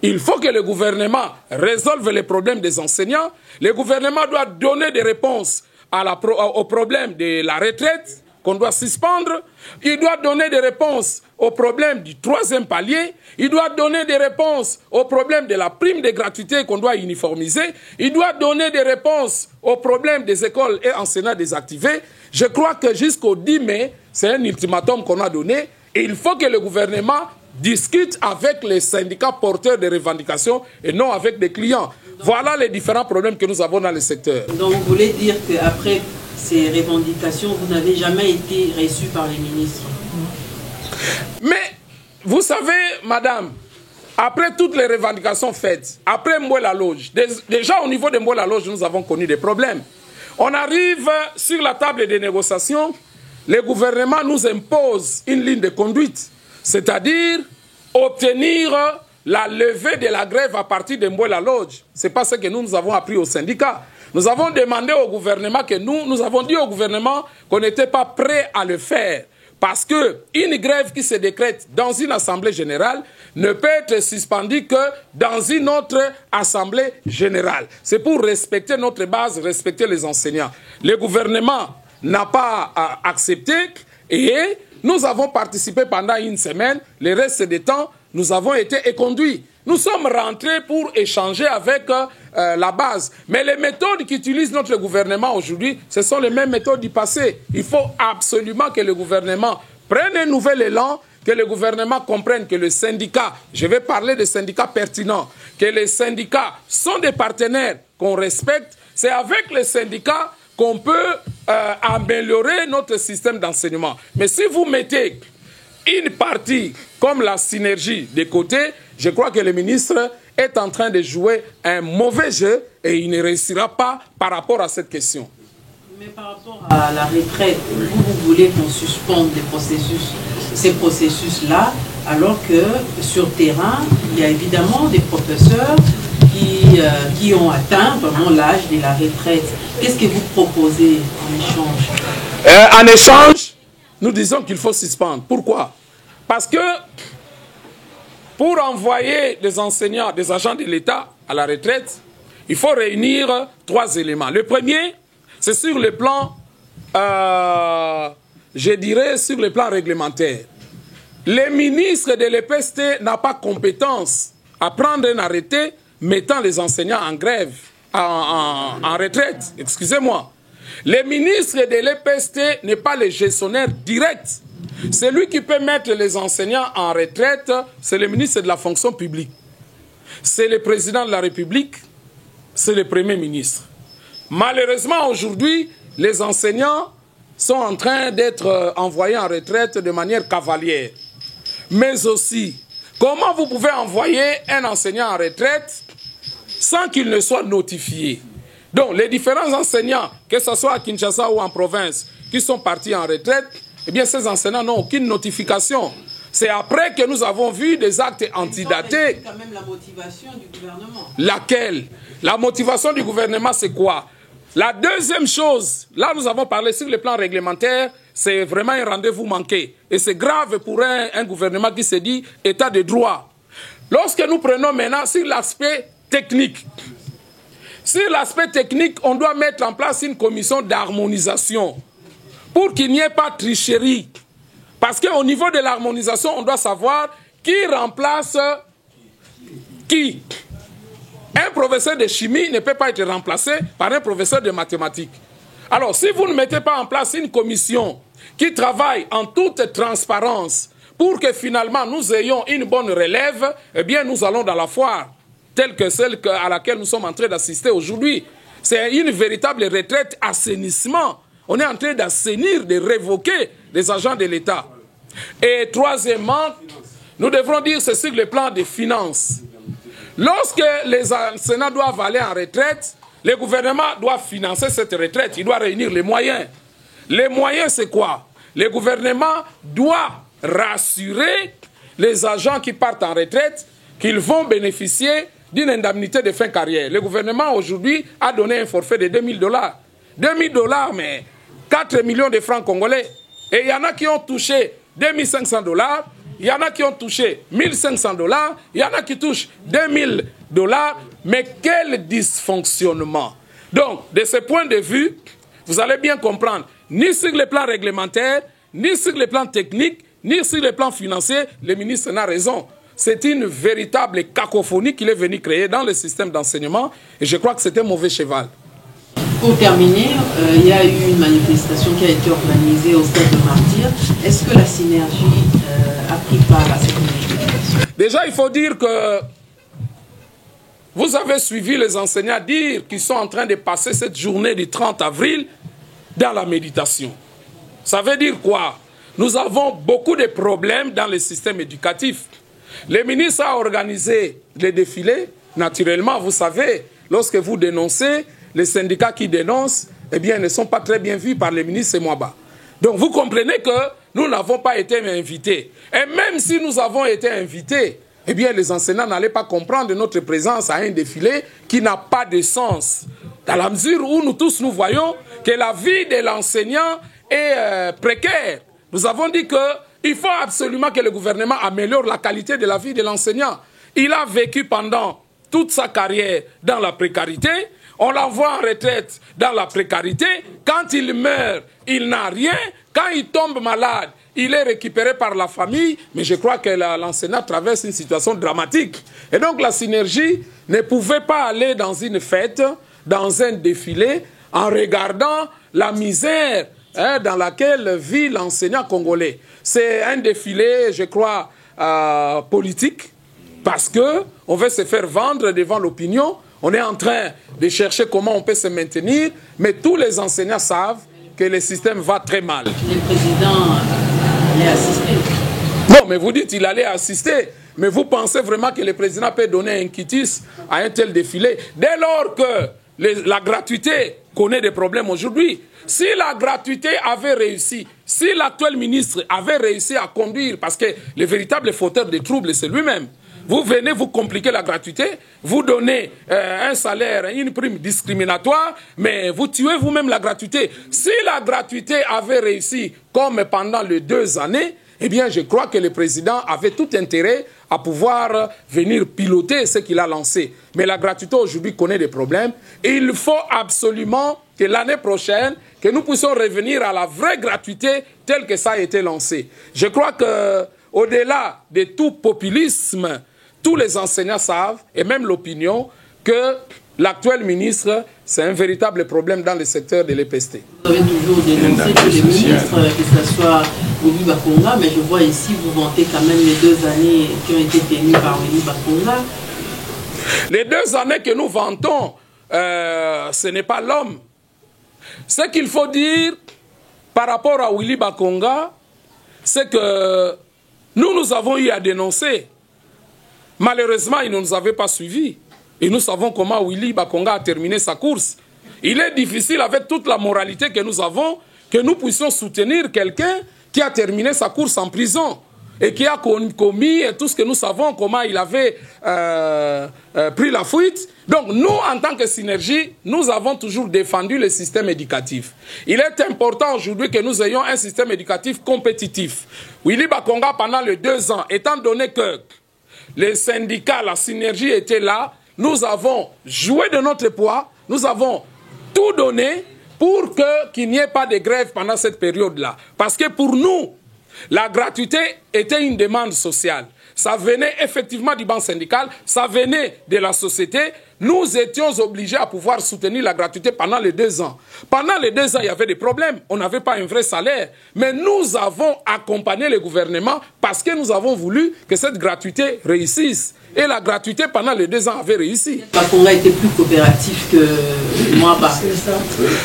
Il faut que le gouvernement résolve les problèmes des enseignants. Le gouvernement doit donner des réponses au problème de la retraite qu'on doit suspendre. Il doit donner des réponses au problème du 3e palier. Il doit donner des réponses au problème de la prime de gratuité qu'on doit uniformiser. Il doit donner des réponses au problème des écoles et enseignants désactivés. Je crois que jusqu'au 10 mai, c'est un ultimatum qu'on a donné. Et il faut que le gouvernement discute avec les syndicats porteurs de revendications et non avec des clients. Voilà les différents problèmes que nous avons dans le secteur. Donc vous voulez dire qu'après ces revendications, vous n'avez jamais été reçu par les ministres? Mais vous savez, madame, après toutes les revendications faites, après Mbouela Loge, déjà au niveau de Mbouela Loge, nous avons connu des problèmes. On arrive sur la table des négociations, le gouvernement nous impose une ligne de conduite, c'est-à-dire obtenir la levée de la grève à partir de Mbouela Loge. Ce n'est pas ce que nous avons appris au syndicat. Nous avons demandé au gouvernement que nous avons dit au gouvernement qu'on n'était pas prêt à le faire. Parce qu'une grève qui se décrète dans une assemblée générale ne peut être suspendue que dans une autre assemblée générale. C'est pour respecter notre base, respecter les enseignants. Le gouvernement n'a pas accepté et nous avons participé pendant une semaine. Le reste du temps, nous avons été éconduits. Nous sommes rentrés pour échanger avec la base. Mais les méthodes qu'utilise notre gouvernement aujourd'hui, ce sont les mêmes méthodes du passé. Il faut absolument que le gouvernement prenne un nouvel élan, que le gouvernement comprenne que le syndicat, je vais parler des syndicats pertinents, que les syndicats sont des partenaires qu'on respecte. C'est avec les syndicats qu'on peut améliorer notre système d'enseignement. Mais si vous mettez une partie comme la synergie de côté, je crois que le ministre est en train de jouer un mauvais jeu et il ne réussira pas par rapport à cette question. Mais par rapport à la retraite, vous voulez qu'on suspende ces processus-là, alors que sur terrain, il y a évidemment des professeurs qui ont atteint vraiment l'âge de la retraite. Qu'est-ce que vous proposez en échange? En échange, nous disons qu'il faut suspendre. Pourquoi? Parce que pour envoyer des enseignants, des agents de l'État à la retraite, il faut réunir 3 éléments. Le premier, c'est sur le plan je dirais sur le plan réglementaire, les ministres de l'EPST n'ont pas compétence à prendre un arrêté mettant les enseignants en grève, en retraite, excusez-moi. Le ministre de l'EPST n'est pas le gestionnaire direct. Celui qui peut mettre les enseignants en retraite, c'est le ministre de la fonction publique. C'est le président de la République, c'est le premier ministre. Malheureusement, aujourd'hui, les enseignants sont en train d'être envoyés en retraite de manière cavalière. Mais aussi, comment vous pouvez envoyer un enseignant en retraite sans qu'il ne soit notifié? Donc, les différents enseignants, que ce soit à Kinshasa ou en province, qui sont partis en retraite, eh bien, ces enseignants n'ont aucune notification. C'est après que nous avons vu des actes antidatés. C'est quand même la motivation du gouvernement. Laquelle? La motivation du gouvernement, c'est quoi? La deuxième chose, là nous avons parlé sur le plan réglementaire, c'est vraiment un rendez-vous manqué. Et c'est grave pour un gouvernement qui se dit état de droit. Lorsque nous prenons maintenant sur l'aspect technique, on doit mettre en place une commission d'harmonisation pour qu'il n'y ait pas de tricherie. Parce qu'au niveau de l'harmonisation, on doit savoir qui remplace qui. Un professeur de chimie ne peut pas être remplacé par un professeur de mathématiques. Alors, si vous ne mettez pas en place une commission qui travaille en toute transparence pour que finalement nous ayons une bonne relève, eh bien nous allons dans la foire, telle que celle à laquelle nous sommes en train d'assister aujourd'hui. C'est une véritable retraite assainissement. On est en train d'assainir, de révoquer les agents de l'État. Et troisièmement, nous devrons dire c'est sur le plan des finances. Lorsque les enseignants doivent aller en retraite, le gouvernement doit financer cette retraite. Il doit réunir les moyens. Les moyens, c'est quoi? Le gouvernement doit rassurer les agents qui partent en retraite qu'ils vont bénéficier d'une indemnité de fin de carrière. Le gouvernement, aujourd'hui, a donné un forfait de $2000. $2000, mais 4 millions de francs congolais. Et il y en a qui ont touché $2500. Il y en a qui ont touché $1500, il y en a qui touchent $2000, mais quel dysfonctionnement. Donc, de ce point de vue, vous allez bien comprendre, ni sur le plan réglementaire, ni sur le plan technique, ni sur le plan financier, le ministre n'a raison. C'est une véritable cacophonie qu'il est venu créer dans le système d'enseignement, et je crois que c'est un mauvais cheval. Pour terminer, il y a eu une manifestation qui a été organisée au stade de Martyrs. Est-ce que la synergie a pris part à cette manifestation? Déjà, il faut dire que vous avez suivi les enseignants dire qu'ils sont en train de passer cette journée du 30 avril dans la méditation. Ça veut dire quoi? Nous avons beaucoup de problèmes dans le système éducatif. Le ministre a organisé les défilés. Naturellement, vous savez, lorsque vous dénoncez, les syndicats qui dénoncent, eh bien, ne sont pas très bien vus par le ministre Semwaba. Donc, vous comprenez que nous n'avons pas été invités. Et même si nous avons été invités, eh bien, les enseignants n'allaient pas comprendre notre présence à un défilé qui n'a pas de sens. Dans la mesure où nous tous, nous voyons que la vie de l'enseignant est précaire. Nous avons dit qu'il faut absolument que le gouvernement améliore la qualité de la vie de l'enseignant. Il a vécu pendant toute sa carrière dans la précarité. On l'envoie en retraite dans la précarité. Quand il meurt, il n'a rien. Quand il tombe malade, il est récupéré par la famille. Mais je crois que l'enseignant traverse une situation dramatique. Et donc la synergie ne pouvait pas aller dans une fête, dans un défilé, en regardant la misère dans laquelle vit l'enseignant congolais. C'est un défilé, je crois, politique, parce qu'on veut se faire vendre devant l'opinion. On est en train de chercher comment on peut se maintenir, mais tous les enseignants savent que le système va très mal. Le président allait assister. Non, mais vous dites qu'il allait assister. Mais vous pensez vraiment que le président peut donner un quitus à un tel défilé? Dès lors que la gratuité connaît des problèmes aujourd'hui, si la gratuité avait réussi, si l'actuel ministre avait réussi à conduire, parce que le véritable fauteur des troubles, c'est lui-même. Vous venez, vous compliquez la gratuité, vous donnez un salaire, une prime discriminatoire, mais vous tuez vous-même la gratuité. Si la gratuité avait réussi, comme pendant les 2 années, eh bien, je crois que le président avait tout intérêt à pouvoir venir piloter ce qu'il a lancé. Mais la gratuité aujourd'hui connaît des problèmes. Et il faut absolument que l'année prochaine, que nous puissions revenir à la vraie gratuité telle que ça a été lancé. Je crois qu'au-delà de tout populisme, tous les enseignants savent, et même l'opinion, que l'actuel ministre, c'est un véritable problème dans le secteur de l'EPST. Vous avez toujours dénoncé que les ministres, que ce soit Willy Bakonga, mais je vois ici, vous vantez quand même les 2 années qui ont été tenues par Willy Bakonga. Les 2 années que nous vantons, ce n'est pas l'homme. Ce qu'il faut dire par rapport à Willy Bakonga, c'est que nous avons eu à dénoncer. Malheureusement, il ne nous avait pas suivis. Et nous savons comment Willy Bakonga a terminé sa course. Il est difficile, avec toute la moralité que nous avons, que nous puissions soutenir quelqu'un qui a terminé sa course en prison et qui a commis tout ce que nous savons, comment il avait pris la fuite. Donc nous, en tant que Synergie, nous avons toujours défendu le système éducatif. Il est important aujourd'hui que nous ayons un système éducatif compétitif. Willy Bakonga, pendant les 2 ans, étant donné que les syndicats, la Synergie étaient là, nous avons joué de notre poids, nous avons tout donné pour qu'il n'y ait pas de grève pendant cette période-là. Parce que pour nous, la gratuité était une demande sociale. Ça venait effectivement du banc syndical, ça venait de la société. Nous étions obligés à pouvoir soutenir la gratuité pendant les 2 ans. Pendant les 2 ans, il y avait des problèmes. On n'avait pas un vrai salaire. Mais nous avons accompagné le gouvernement parce que nous avons voulu que cette gratuité réussisse. Et la gratuité pendant les 2 ans avait réussi. Bakonga était plus coopératif que Mwaba.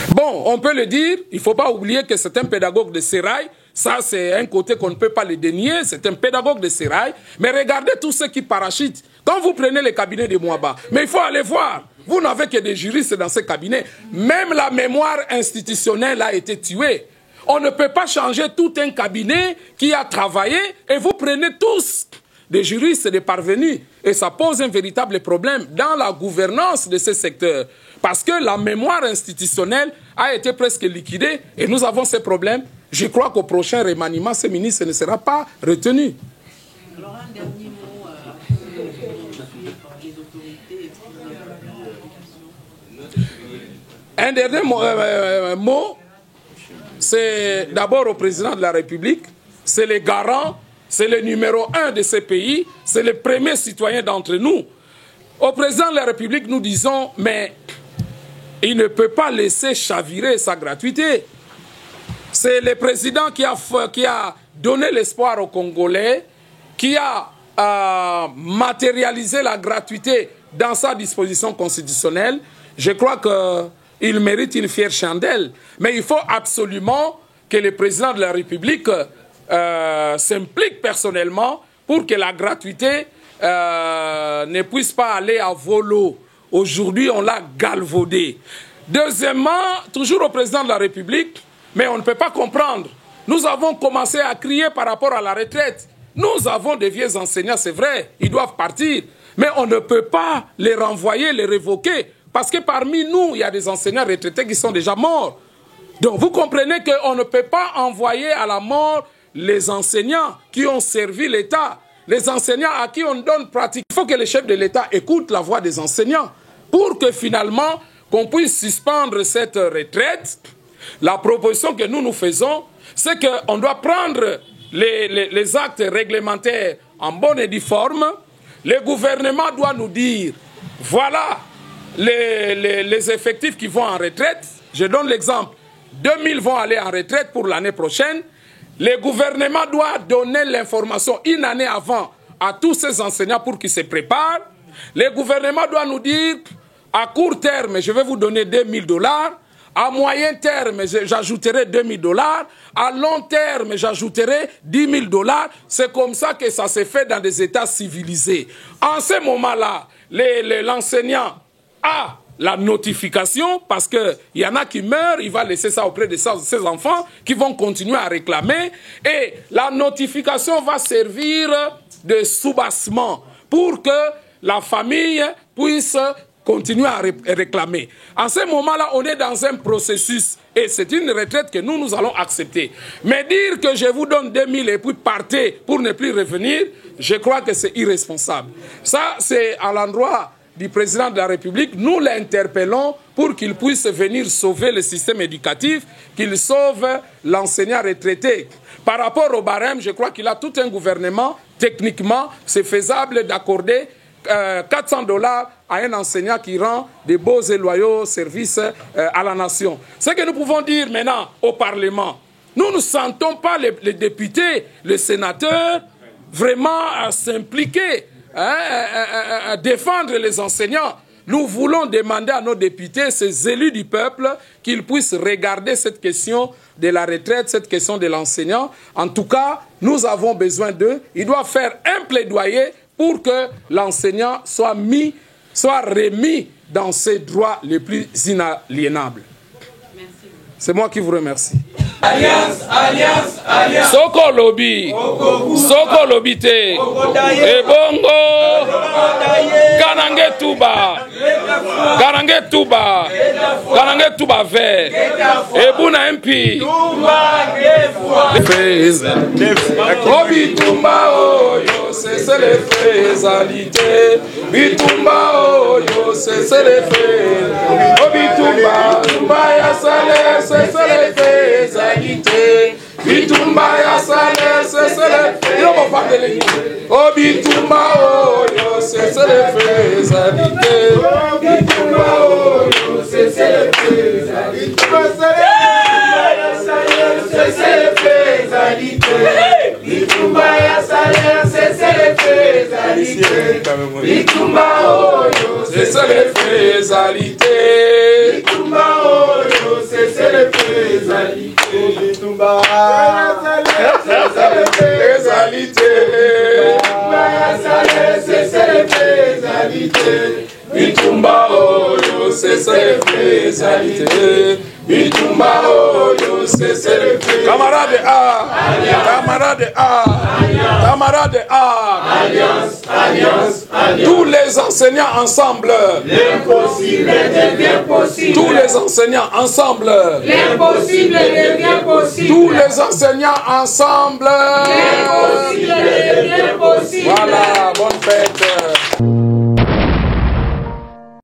Bon, on peut le dire. Il ne faut pas oublier que c'est un pédagogue de Sérail. Ça, c'est un côté qu'on ne peut pas le dénier. C'est un pédagogue de Sérail. Mais regardez tous ceux qui parachutent. Quand vous prenez les cabinets de Mwaba, mais il faut aller voir. Vous n'avez que des juristes dans ces cabinets. Même la mémoire institutionnelle a été tuée. On ne peut pas changer tout un cabinet qui a travaillé et vous prenez tous des juristes et des parvenus. Et ça pose un véritable problème dans la gouvernance de ce secteur. Parce que la mémoire institutionnelle a été presque liquidée et nous avons ces problèmes. Je crois qu'au prochain remaniement, ce ministre ne sera pas retenu. Alors un dernier mot par les autorités. Un dernier mot, c'est d'abord au président de la République. C'est le garant, c'est le numéro 1 de ce pays, c'est le premier citoyen d'entre nous. Au président de la République, nous disons, mais il ne peut pas laisser chavirer sa gratuité. C'est le président qui a donné l'espoir aux Congolais, qui a matérialisé la gratuité dans sa disposition constitutionnelle. Je crois qu'il mérite une fière chandelle. Mais il faut absolument que le président de la République s'implique personnellement pour que la gratuité ne puisse pas aller à volo. Aujourd'hui, on l'a galvaudé. Deuxièmement, toujours au président de la République, mais on ne peut pas comprendre. Nous avons commencé à crier par rapport à la retraite. Nous avons des vieux enseignants, c'est vrai, ils doivent partir. Mais on ne peut pas les renvoyer, les révoquer. Parce que parmi nous, il y a des enseignants retraités qui sont déjà morts. Donc vous comprenez qu'on ne peut pas envoyer à la mort les enseignants qui ont servi l'État. Les enseignants à qui on donne pratique. Il faut que les chefs de l'État écoutent la voix des enseignants pour que finalement, qu'on puisse suspendre cette retraite. La proposition que nous faisons, c'est qu'on doit prendre les actes réglementaires en bonne et due forme. Le gouvernement doit nous dire, voilà les effectifs qui vont en retraite. Je donne l'exemple. 2000 vont aller en retraite pour l'année prochaine. Le gouvernement doit donner l'information une année avant à tous ces enseignants pour qu'ils se préparent. Le gouvernement doit nous dire, à court terme, je vais vous donner $2000. À moyen terme, j'ajouterai $2000. À long terme, j'ajouterai $10 000. C'est comme ça que ça se fait dans des États civilisés. En ce moment-là, l'enseignant a la notification parce qu'il y en a qui meurent, il va laisser ça auprès de ses enfants qui vont continuer à réclamer. Et la notification va servir de soubassement pour que la famille puisse continuer à réclamer. En ce moment-là, on est dans un processus et c'est une retraite que nous allons accepter. Mais dire que je vous donne 2000 et puis partez pour ne plus revenir, je crois que c'est irresponsable. Ça, c'est à l'endroit du président de la République, nous l'interpellons pour qu'il puisse venir sauver le système éducatif, qu'il sauve l'enseignant retraité. Par rapport au barème, je crois qu'il a tout un gouvernement. Techniquement, c'est faisable d'accorder $400 à un enseignant qui rend des beaux et loyaux services à la nation. Ce que nous pouvons dire maintenant au Parlement, nous ne sentons pas les députés, les sénateurs vraiment s'impliquer, à défendre les enseignants. Nous voulons demander à nos députés, ces élus du peuple, qu'ils puissent regarder cette question de la retraite, cette question de l'enseignant. En tout cas, nous avons besoin d'eux. Ils doivent faire un plaidoyer pour que l'enseignant soit remis dans ses droits les plus inaliénables. C'est moi qui vous remercie. Alliance, alliance, alliance. Soko lobby. Soko lobby te. Ebongo. Kanange tuba. Kanange tuba. Kanange tuba vert. Ebuna MP. Bitumba oyo, c'est les faisalités. Bitumba oyo, c'est les faits. Bitumba, tumba ya salaire, c'est les faisalités. Bitumba ya salaire, c'est les. Il va pas de l'église. Oh bitumba oyo, c'est les faisalités. Bitumba oyo, c'est les faisalités. C'est les faisalités. Bitumba ya salaire, c'est les faisalités. Bitumba oyo, c'est les faisalités. Bitumba oyo, c'est les faisalités. Bitumba ya salaire, c'est les faisalités. Bitumba oyo, c'est les faisalités. Bitumba oyo, c'est les faisalités. Camarade A, camarade A, camarade A. Alliance, alliance, alliance. Tous les enseignants ensemble. L'impossible devient possible. Tous les enseignants ensemble. L'impossible devient possible. Tous les enseignants ensemble. L'impossible